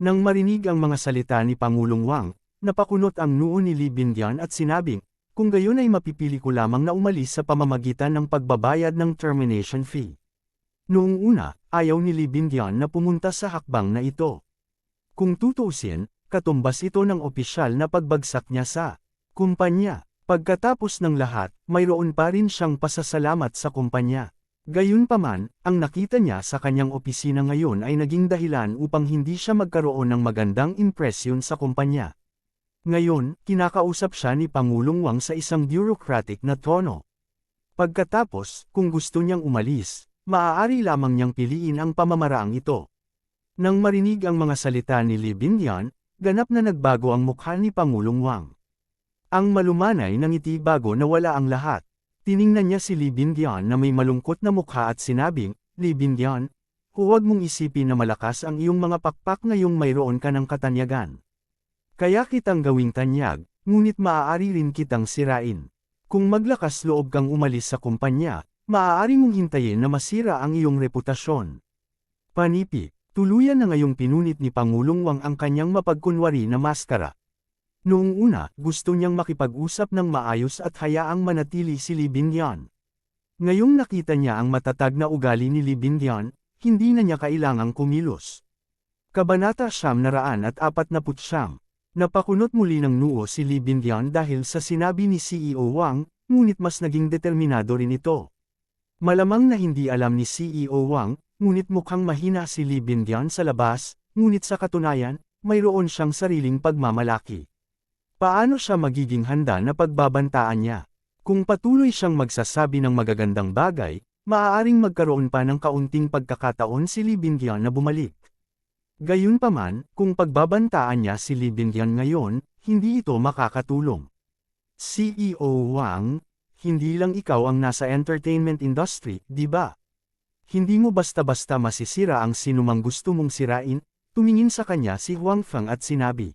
[SPEAKER 1] Nang marinig ang mga salita ni Pangulong Wang, napakunot ang noo ni Li Binyan at sinabing, kung gayon ay mapipili ko lamang na umalis sa pamamagitan ng pagbabayad ng termination fee. Noong una, ayaw ni Li Binyan na pumunta sa hakbang na ito. Kung tutuusin, katumbas ito ng opisyal na pagbagsak niya sa kumpanya. Pagkatapos ng lahat, mayroon pa rin siyang pasasalamat sa kumpanya. Gayunpaman, ang nakita niya sa kanyang opisina ngayon ay naging dahilan upang hindi siya magkaroon ng magandang impresyon sa kumpanya. Ngayon, kinakausap siya ni Pangulong Wang sa isang bureaucratic na tono. Pagkatapos, kung gusto niyang umalis, maaari lamang niyang piliin ang pamamaraang ito. Nang marinig ang mga salita ni Li Binyan, ganap na nagbago ang mukha ni Pangulong Wang. Ang malumanay ng ngiti bago na wala ang lahat. Tiningnan niya si Li Binyan na may malungkot na mukha at sinabing, Li Binyan, huwag mong isipin na malakas ang iyong mga pakpak ngayong mayroon ka ng katanyagan. Kaya kitang gawing tanyag, ngunit maaari rin kitang sirain. Kung maglakas loob kang umalis sa kumpanya, maaari mong hintayin na masira ang iyong reputasyon. Panipi, tuluyan na ngayong pinunit ni Pangulong Wang ang kanyang mapagkunwari na maskara. Noong una, gusto niyang makipag-usap ng maayos at hayaang manatili si Li Binyan. Ngayong nakita niya ang matatag na ugali ni Li Binyan, hindi na niya kailangang kumilos. Kabanata 949. Napakunot muli ng noo si Li Binyan dahil sa sinabi ni CEO Wang, ngunit mas naging determinado rin ito. Malamang na hindi alam ni CEO Wang, ngunit mukhang mahina si Li Binyan sa labas, ngunit sa katunayan, mayroon siyang sariling pagmamalaki. Paano siya magiging handa na pagbabantaan niya? Kung patuloy siyang magsasabi ng magagandang bagay, maaaring magkaroon pa ng kaunting pagkakataon si Li Binyan na bumalik. Gayunpaman, kung pagbabantaan niya si Li Binyan ngayon, hindi ito makakatulong. CEO Wang, hindi lang ikaw ang nasa entertainment industry, di ba? Hindi mo basta-basta masisira ang sinumang gusto mong sirain, tumingin sa kanya si Huang Feng at sinabi.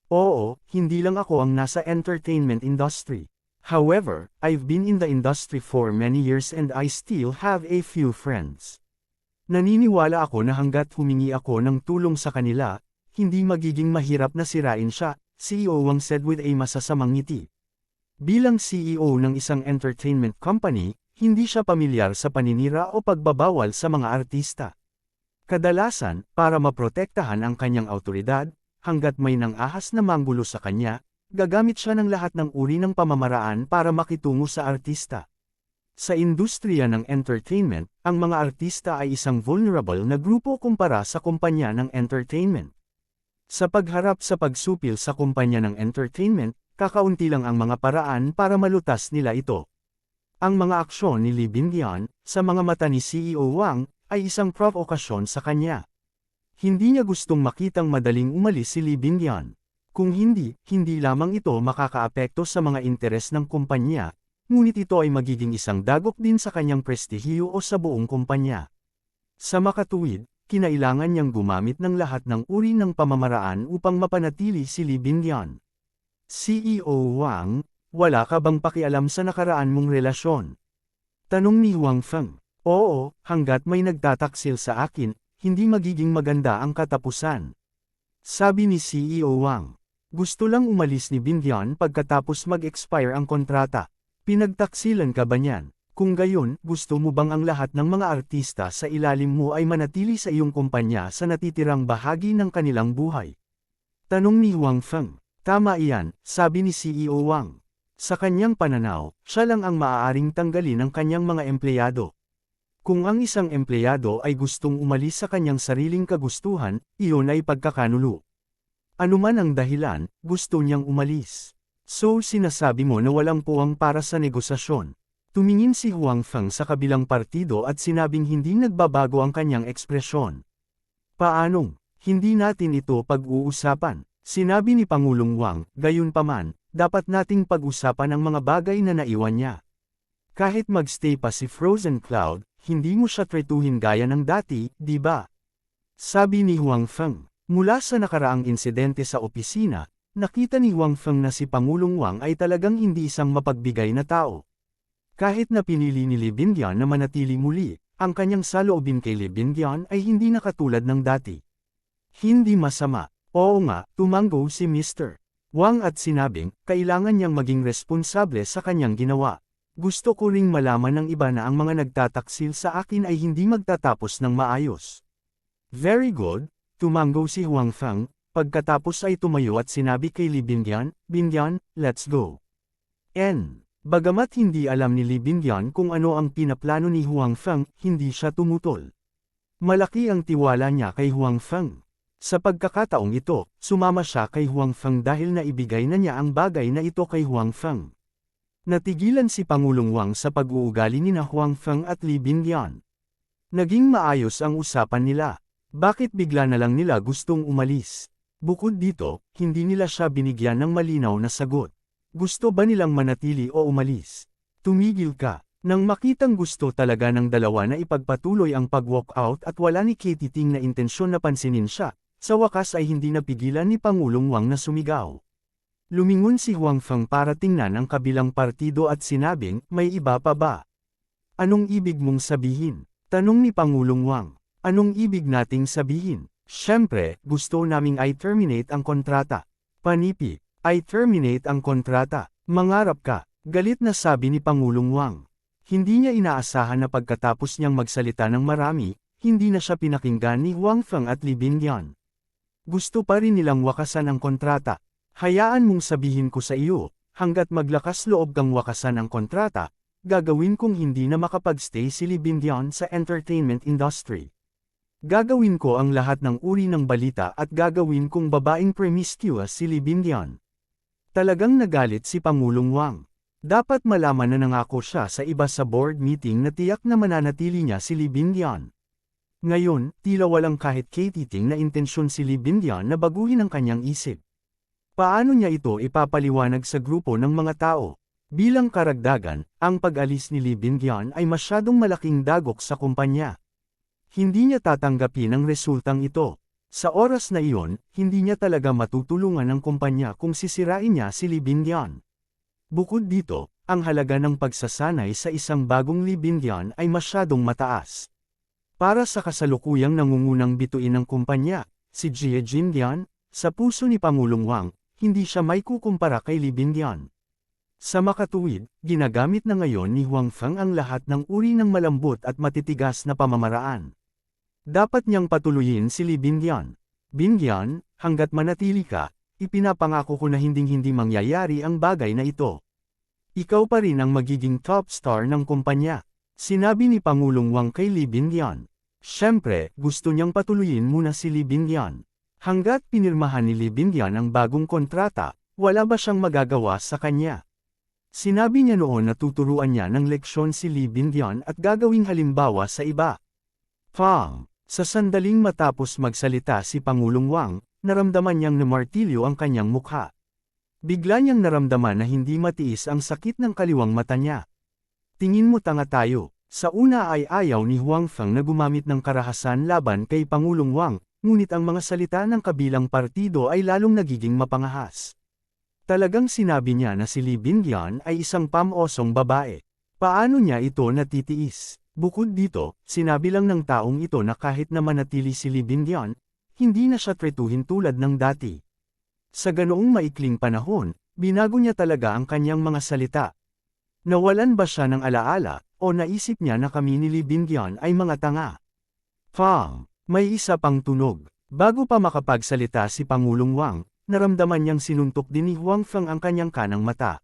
[SPEAKER 1] Oo, hindi lang ako ang nasa entertainment industry. However, I've been in the industry for many years and I still have a few friends. Naniniwala ako na hanggat humingi ako ng tulong sa kanila, hindi magiging mahirap na sirain siya, CEO Wang said with a masasamang ngiti. Bilang CEO ng isang entertainment company, hindi siya pamilyar sa paninira o pagbabawal sa mga artista. Kadalasan, para maprotektahan ang kanyang awtoridad, hanggat may nang-ahas na manggulo sa kanya, gagamit siya ng lahat ng uri ng pamamaraan para makitungo sa artista. Sa industriya ng entertainment, ang mga artista ay isang vulnerable na grupo kumpara sa kumpanya ng entertainment. Sa pagharap sa pagsupil sa kumpanya ng entertainment, kakaunti lang ang mga paraan para malutas nila ito. Ang mga aksyon ni Li Binyan, sa mga mata ni CEO Wang, ay isang provokasyon sa kanya. Hindi niya gustong makitang madaling umalis si Li Binyan. Kung hindi lamang ito makakaapekto sa mga interes ng kumpanya, ngunit ito ay magiging isang dagok din sa kanyang prestihiyo o sa buong kumpanya. Sa makatuwid, kinailangan niyang gumamit ng lahat ng uri ng pamamaraan upang mapanatili si Li Binyan. CEO Wang, wala ka bang pakialam sa nakaraan mong relasyon? Tanong ni Huang Feng. Oo, hanggat may nagtataksil sa akin, hindi magiging maganda ang katapusan. Sabi ni CEO Wang. Gusto lang umalis ni Bindian pagkatapos mag-expire ang kontrata. Pinagtaksilan ka ba niyan? Kung gayon, gusto mo bang ang lahat ng mga artista sa ilalim mo ay manatili sa iyong kumpanya sa natitirang bahagi ng kanilang buhay? Tanong ni Huang Feng. Tama iyan, sabi ni CEO Wang. Sa kanyang pananaw, siya lang ang maaaring tanggalin ng kanyang mga empleyado. Kung ang isang empleyado ay gustong umalis sa kanyang sariling kagustuhan, iyon ay pagkakanulo. Ano man ang dahilan, gusto niyang umalis. So sinasabi mo na walang puwang para sa negosasyon. Tumingin si Huang Feng sa kabilang partido at sinabing hindi nagbabago ang kanyang ekspresyon. Paanong, hindi natin ito pag-uusapan? Sinabi ni Pangulong Wang, gayunpaman, dapat nating pag-usapan ang mga bagay na naiwan niya. Kahit magstay pa si Frozen Cloud, hindi mo siya tretuhin gaya ng dati, di ba? Sabi ni Huang Feng. Mula sa nakaraang insidente sa opisina, nakita ni Huang Feng na si Pangulong Wang ay talagang hindi isang mapagbigay na tao. Kahit na pinili ni Li Bindian na manatili muli, ang kanyang saloobin kay Li Bindian ay hindi na katulad ng dati. Hindi masama. Oo nga, tumanggo si Mr. Wang at sinabing, kailangan niyang maging responsable sa kanyang ginawa. Gusto ko ring malaman ng iba na ang mga nagtataksil sa akin ay hindi magtatapos ng maayos. Very good, tumanggo si Huang Feng, pagkatapos ay tumayo at sinabi kay Li Bindian, Bindian, let's go. Bagamat hindi alam ni Li Bindian kung ano ang pinaplano ni Huang Feng, hindi siya tumutol. Malaki ang tiwala niya kay Huang Feng. Sa pagkakataong ito, sumama siya kay Huang Feng dahil naibigay na niya ang bagay na ito kay Huang Feng. Natigilan si Pangulong Wang sa pag-uugali ni Huang Feng at Li Bindian. Naging maayos ang usapan nila. Bakit bigla na lang nila gustong umalis? Bukod dito, hindi nila siya binigyan ng malinaw na sagot. Gusto ba nilang manatili o umalis? Tumigil ka. Nang makitang gusto talaga ng dalawa na ipagpatuloy ang pag-walk out at wala ni Katie Ting na intensyon na pansinin siya, sa wakas ay hindi napigilan ni Pangulong Wang na sumigaw. Lumingon si Huang Feng para tingnan ang kabilang partido at sinabing, may iba pa ba? Anong ibig mong sabihin? Tanong ni Pangulong Wang. Anong ibig nating sabihin? Siyempre, gusto naming i-terminate ang kontrata. Panipi, i-terminate ang kontrata. Mangarap ka, galit na sabi ni Pangulong Wang. Hindi niya inaasahan na pagkatapos niyang magsalita ng marami, hindi na siya pinakinggan ni Huang Feng at Li Bindian. Gusto pa rin nilang wakasan ang kontrata. Hayaan mong sabihin ko sa iyo, hanggat maglakas loob kang wakasan ang kontrata, gagawin kong hindi na makapag-stay si Li Bindian sa entertainment industry. Gagawin ko ang lahat ng uri ng balita at gagawin kong babaeng promiscuous si Li Bindian. Talagang nagalit si Pangulong Wang. Dapat malaman na nangako siya sa iba sa board meeting na tiyak na mananatili niya si Li Bindian. Ngayon, tila walang kahit Katie-ting na intensyon si Li Bindian na baguhin ang kanyang isip. Paano niya ito ipapaliwanag sa grupo ng mga tao? Bilang karagdagan, ang pag-alis ni Li Bindian ay masyadong malaking dagok sa kumpanya. Hindi niya tatanggapin ang resultang ito. Sa oras na iyon, hindi niya talaga matutulungan ang kumpanya kung sisirain niya si Li Bindian. Bukod dito, ang halaga ng pagsasanay sa isang bagong Li Bindian ay masyadong mataas. Para sa kasalukuyang nangungunang bituin ng kumpanya, si Jie Jindian, sa puso ni Pangulong Wang, hindi siya may kukumpara kay Li Bindian. Sa makatuwid, ginagamit na ngayon ni Huang Feng ang lahat ng uri ng malambot at matitigas na pamamaraan. Dapat niyang patuloyin si Li Bindian. Bindian, hanggat manatili ka, ipinapangako ko na hinding-hindi mangyayari ang bagay na ito. Ikaw pa rin ang magiging top star ng kumpanya. Sinabi ni Pangulong Wang kay Li Bindian. Siyempre, gusto niyang patuloyin muna si Li Bindian. Hanggat pinirmahan ni Li Bindian ang bagong kontrata, wala ba siyang magagawa sa kanya? Sinabi niya noon na tuturuan niya ng leksyon si Li Bindian at gagawing halimbawa sa iba. Sa sandaling matapos magsalita si Pangulong Wang, naramdaman niyang namartilyo ang kanyang mukha. Bigla niyang naramdaman na hindi matiis ang sakit ng kaliwang mata niya. Tingin mo tanga tayo. Sa una ay ayaw ni Huang Feng na gumamit ng karahasan laban kay Pangulong Wang, ngunit ang mga salita ng kabilang partido ay lalong nagiging mapangahas. Talagang sinabi niya na si Lee Bingyun ay isang pamosong babae. Paano niya ito natitiis? Bukod dito, sinabi lang ng taong ito na kahit na manatili si Lee Bingyun, hindi na siya tretuhin tulad ng dati. Sa ganoong maikling panahon, binago niya talaga ang kanyang mga salita. Nawalan ba siya ng alaala, o naisip niya na kami ni Lee Bingyun ay mga tanga? Fang, may isa pang tunog. Bago pa makapagsalita si Pangulong Wang, naramdaman niyang sinuntok din ni Huang Feng ang kanyang kanang mata.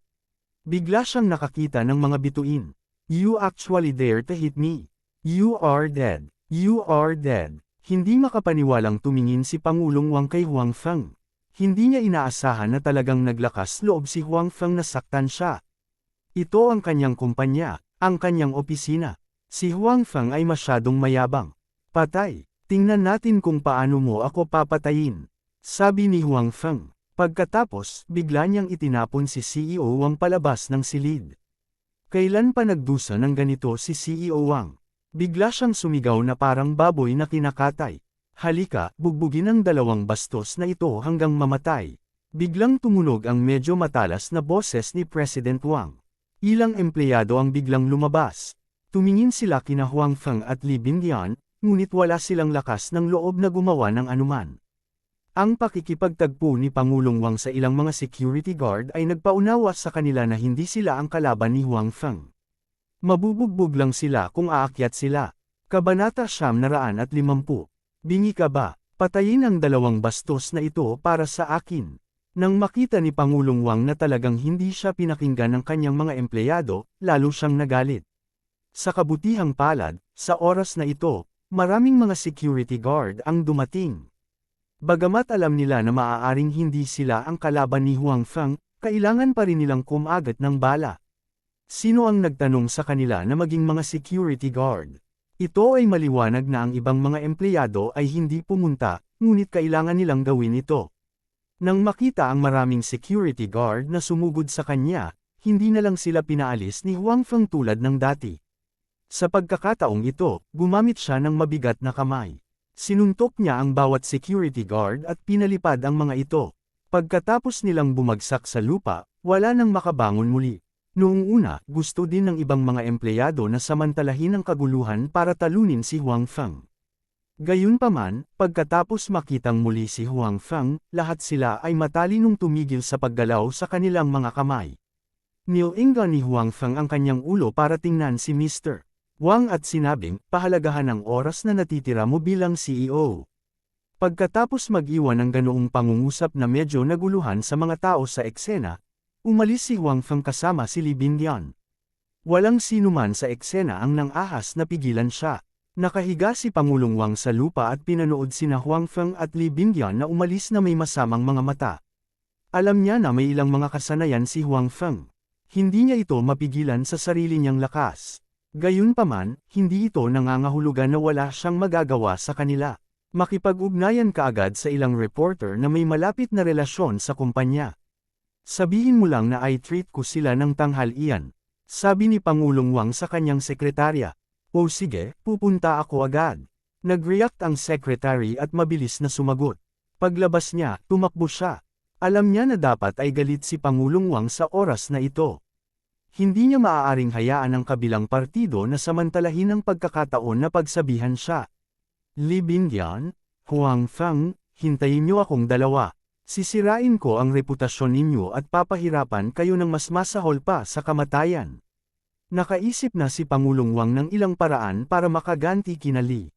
[SPEAKER 1] Bigla siyang nakakita ng mga bituin. You actually dare to hit me. You are dead. You are dead. Hindi makapaniwalang tumingin si Pangulong Wang kay Huang Feng. Hindi niya inaasahan na talagang naglakas loob si Huang Feng na saktan siya. Ito ang kanyang kumpanya, ang kanyang opisina. Si Huang Feng ay masyadong mayabang. Patay, tingnan natin kung paano mo ako papatayin. Sabi ni Huang Feng. Pagkatapos, bigla niyang itinapon si CEO Wang palabas ng silid. Kailan pa nagdusa ng ganito si CEO Wang? Bigla siyang sumigaw na parang baboy na kinakatay. Halika, bugbugin ang dalawang bastos na ito hanggang mamatay. Biglang tumunog ang medyo matalas na boses ni President Wang. Ilang empleyado ang biglang lumabas. Tumingin sila kina Huang Feng at Lee Bingyun, ngunit wala silang lakas ng loob na gumawa ng anuman. Ang pakikipagtagpo ni Pangulong Wang sa ilang mga security guard ay nagpaunawa sa kanila na hindi sila ang kalaban ni Huang Feng. Mabubugbog lang sila kung aakyat sila. Kabanata 950. Bingi ka ba? Patayin ang dalawang bastos na ito para sa akin. Nang makita ni Pangulong Wang na talagang hindi siya pinakinggan ng kanyang mga empleyado, lalo siyang nagalit. Sa kabutihang palad, sa oras na ito, maraming mga security guard ang dumating. Bagamat alam nila na maaaring hindi sila ang kalaban ni Huang Feng, kailangan pa rin nilang kumagat ng bala. Sino ang nagtanong sa kanila na maging mga security guard? Ito ay maliwanag na ang ibang mga empleyado ay hindi pumunta, ngunit kailangan nilang gawin ito. Nang makita ang maraming security guard na sumugod sa kanya, hindi na lang sila pinaalis ni Huang Feng tulad ng dati. Sa pagkakataong ito, gumamit siya ng mabigat na kamay. Sinuntok niya ang bawat security guard at pinalipad ang mga ito. Pagkatapos nilang bumagsak sa lupa, wala nang makabangon muli. Noong una, gusto din ng ibang mga empleyado na samantalahin ang kaguluhan para talunin si Huang Feng. Gayunpaman, pagkatapos makitang muli si Huang Feng, lahat sila ay matalinong tumigil sa paggalaw sa kanilang mga kamay. Nilinga ni Huang Feng ang kanyang ulo para tingnan si Mr. Wang at sinabing, pahalagahan ang oras na natitira mo bilang CEO. Pagkatapos mag-iwan ng ganoong pangungusap na medyo naguluhan sa mga tao sa eksena, umalis si Huang Feng kasama si Lee Bingyun. Walang sinuman sa eksena ang nang-ahas na pigilan siya. Nakahiga si Pangulong Wang sa lupa at pinanood sina Huang Feng at Lee Bingyun na umalis na may masamang mga mata. Alam niya na may ilang mga kasanayan si Huang Feng. Hindi niya ito mapigilan sa sarili niyang lakas. Gayunpaman, hindi ito nangangahulugan na wala siyang magagawa sa kanila. Makipag-ugnayan kaagad sa ilang reporter na may malapit na relasyon sa kumpanya. Sabihin mo lang na i-treat ko sila ng tanghalian. Sabi ni Pangulong Wang sa kanyang sekretarya. O sige, pupunta ako agad. Nag-react ang secretary at mabilis na sumagot. Paglabas niya, tumakbo siya. Alam niya na dapat ay galit si Pangulong Wang sa oras na ito. Hindi niya maaaring hayaan ang kabilang partido na samantalahin ang pagkakataon na pagsabihan siya. Lee Bingyun, Huang Feng, hintayin niyo akong dalawa. Sisirain ko ang reputasyon ninyo at papahirapan kayo ng mas masahol pa sa kamatayan. Nakaisip na si Pangulong Wang ng ilang paraan para makaganti kina Lee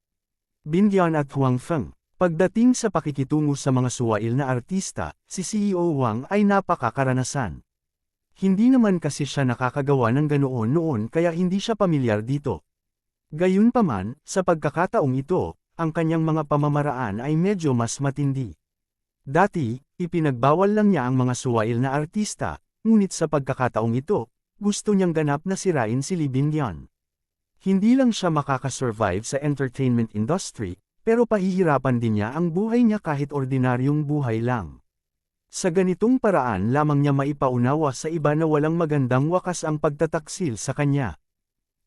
[SPEAKER 1] Bingyun at Huang Feng. Pagdating sa pakikitungo sa mga suwail na artista, si CEO Wang ay napakakaranasan. Hindi naman kasi siya nakakagawa ng ganoon noon kaya hindi siya pamilyar dito. Gayunpaman, sa pagkakataong ito, ang kanyang mga pamamaraan ay medyo mas matindi. Dati, ipinagbawal lang niya ang mga suwail na artista, ngunit sa pagkakataong ito, gusto niyang ganap na sirain si Lee Bingyun. Hindi lang siya makakasurvive sa entertainment industry, pero pahihirapan din niya ang buhay niya kahit ordinaryong buhay lang. Sa ganitong paraan lamang niya maipaunawa sa iba na walang magandang wakas ang pagtataksil sa kanya.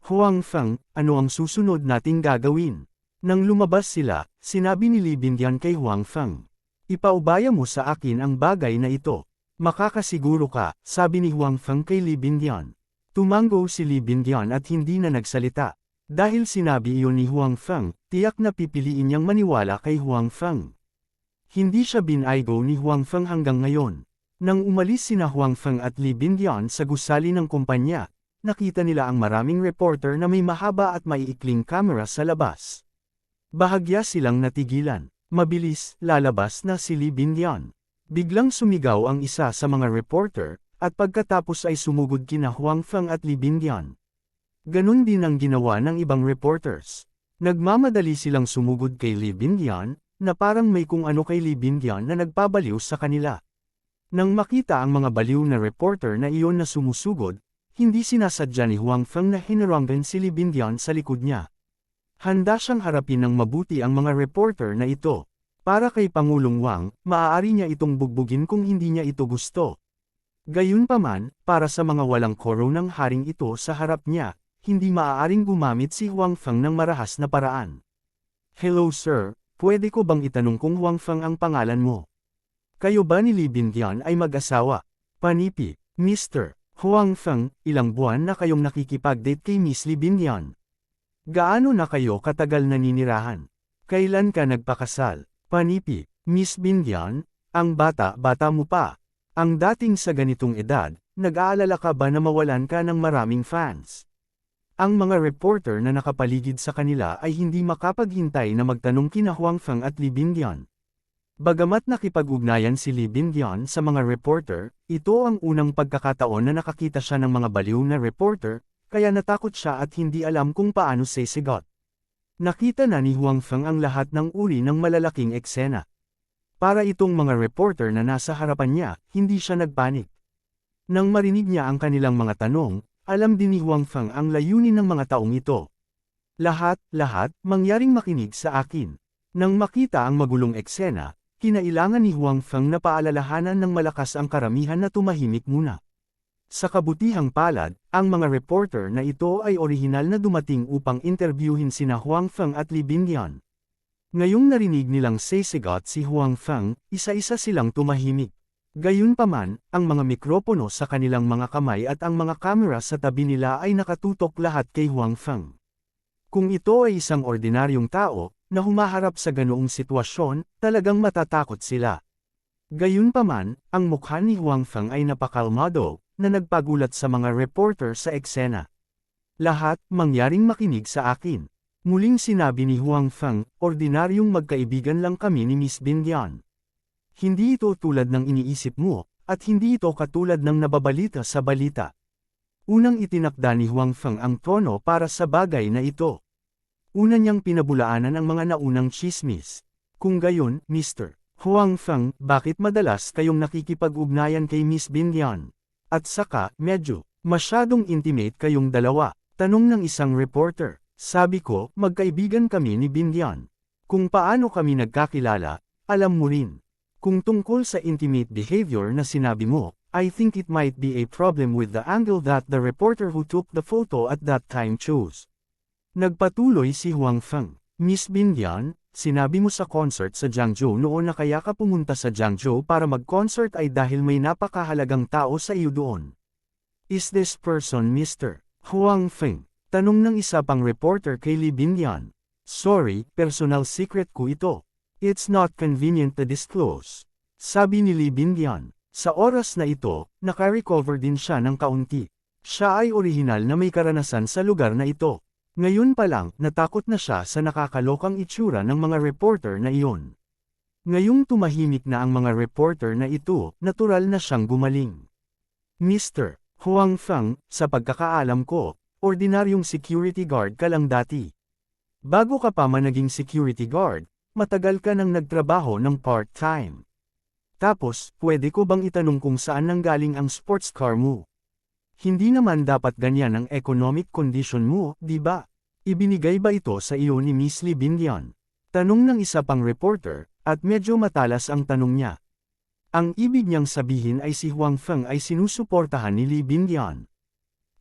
[SPEAKER 1] Huang Feng, ano ang susunod nating gagawin? Nang lumabas sila, sinabi ni Lee Bingyun kay Huang Feng. Ipaubaya mo sa akin ang bagay na ito. Makakasiguro ka, sabi ni Huang Feng kay Li Bindian. Tumango si Li Bindian at hindi na nagsalita. Dahil sinabi iyon ni Huang Feng, tiyak na pipiliin niyang maniwala kay Huang Feng. Hindi siya binaygo ni Huang Feng hanggang ngayon. Nang umalis sina Huang Feng at Li Bindian sa gusali ng kumpanya, nakita nila ang maraming reporter na may mahaba at maiikling kamera sa labas. Bahagya silang natigilan. Mabilis, lalabas na si Li Bindian. Biglang sumigaw ang isa sa mga reporter, at pagkatapos ay sumugod kina Huang Feng at Li Bindian. Ganun din ang ginawa ng ibang reporters. Nagmamadali silang sumugod kay Li Bindian, na parang may kung ano kay Li Bindian na nagpabaliw sa kanila. Nang makita ang mga baliw na reporter na iyon na sumusugod, hindi sinasadya ni Huang Feng na hinaranggan si Li Bindian sa likod niya. Handa siyang harapin ng mabuti ang mga reporter na ito. Para kay Pangulong Wang, maaari niya itong bugbugin kung hindi niya ito gusto. Gayunpaman, para sa mga walang koro ng haring ito sa harap niya, hindi maaaring gumamit si Huang Feng ng marahas na paraan. Hello sir, pwede ko bang itanong kung Huang Feng ang pangalan mo? Kayo ba ni Li Bindian ay mag-asawa? Panipi, Mr. Huang Feng, ilang buwan na kayong nakikipag-date kay Miss Li Bindian? Gaano na kayo katagal naninirahan? Kailan ka nagpakasal? Panipi, Miss Bindian, ang bata-bata mo pa. Ang dating sa ganitong edad, nag-aalala ka ba na mawalan ka ng maraming fans? Ang mga reporter na nakapaligid sa kanila ay hindi makapaghintay na magtanong kina Huang Feng at Li Bindian. Bagamat nakipag-ugnayan si Li Bindian sa mga reporter, ito ang unang pagkakataon na nakakita siya ng mga baliw na reporter, kaya natakot siya at hindi alam kung paano sisigot. Nakita na ni Huang Feng ang lahat ng uri ng malalaking eksena. Para itong mga reporter na nasa harapan niya, hindi siya nagpanik. Nang marinig niya ang kanilang mga tanong, alam din ni Huang Feng ang layunin ng mga taong ito. Lahat, mangyaring makinig sa akin. Nang makita ang magulong eksena, kinailangan ni Huang Feng na paalalahanan ng malakas ang karamihan na tumahimik muna. Sa kabutihang palad, ang mga reporter na ito ay orihinal na dumating upang interviewin sina Huang Feng at Li Bindian. Ngayong narinig nilang sisigot si Huang Feng, isa-isa silang tumahimik. Gayunpaman, ang mga mikropono sa kanilang mga kamay at ang mga kamera sa tabi nila ay nakatutok lahat kay Huang Feng. Kung ito ay isang ordinaryong tao, na humaharap sa ganoong sitwasyon, talagang matatakot sila. Gayunpaman, ang mukha ni Huang Feng ay napakalmado, na nagpagulat sa mga reporter sa eksena. Lahat, mangyaring makinig sa akin. Muling sinabi ni Huang Feng, ordinaryong magkaibigan lang kami ni Miss Bindian. Hindi ito tulad ng iniisip mo, at hindi ito katulad ng nababalita sa balita. Unang itinakda ni Huang Feng ang tono para sa bagay na ito. Una niyang pinabulaanan ang mga naunang chismis. Kung gayon, Mr. Huang Feng, bakit madalas kayong nakikipag-ugnayan kay Miss Bindian? At saka, medyo, masyadong intimate kayong dalawa, tanong ng isang reporter. Sabi ko, magkaibigan kami ni Bindian. Kung paano kami nagkakilala, alam mo rin. Kung tungkol sa intimate behavior na sinabi mo, I think it might be a problem with the angle that the reporter who took the photo at that time chose. Nagpatuloy si Huang Feng. Miss Bindian, sinabi mo sa concert sa Jiangzhou noon na kaya ka pumunta sa Jiangzhou para mag-concert ay dahil may napakahalagang tao sa iyo doon. Is this person Mr. Huang Feng? Tanong ng isa pang reporter kay Li Bindian. Sorry, personal secret ko ito. It's not convenient to disclose. Sabi ni Li Bindian. Sa oras na ito, naka-recover din siya ng kaunti. Siya ay orihinal na may karanasan sa lugar na ito. Ngayon pa lang, natakot na siya sa nakakalokang itsura ng mga reporter na iyon. Ngayong tumahimik na ang mga reporter na ito, natural na siyang gumaling. Mr. Huang Feng, sa pagkakaalam ko, ordinaryong security guard ka lang dati. Bago ka pa man naging security guard, matagal ka nang nagtrabaho ng part-time. Tapos, pwede ko bang itanong kung saan nanggaling ang sports car mo? Hindi naman dapat ganyan ang economic condition mo, di ba? Ibinigay ba ito sa iyo ni Miss Li Bindian? Tanong ng isa pang reporter, at medyo matalas ang tanong niya. Ang ibig niyang sabihin ay si Huang Feng ay sinusuportahan ni Li Bindian.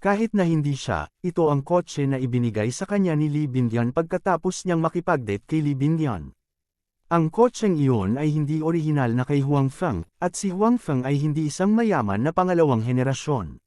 [SPEAKER 1] Kahit na hindi siya, ito ang kotse na ibinigay sa kanya ni Li Bindian pagkatapos niyang makipag-date kay Li Bindian. Ang kotseng iyon ay hindi orihinal na kay Huang Feng, at si Huang Feng ay hindi isang mayaman na pangalawang henerasyon.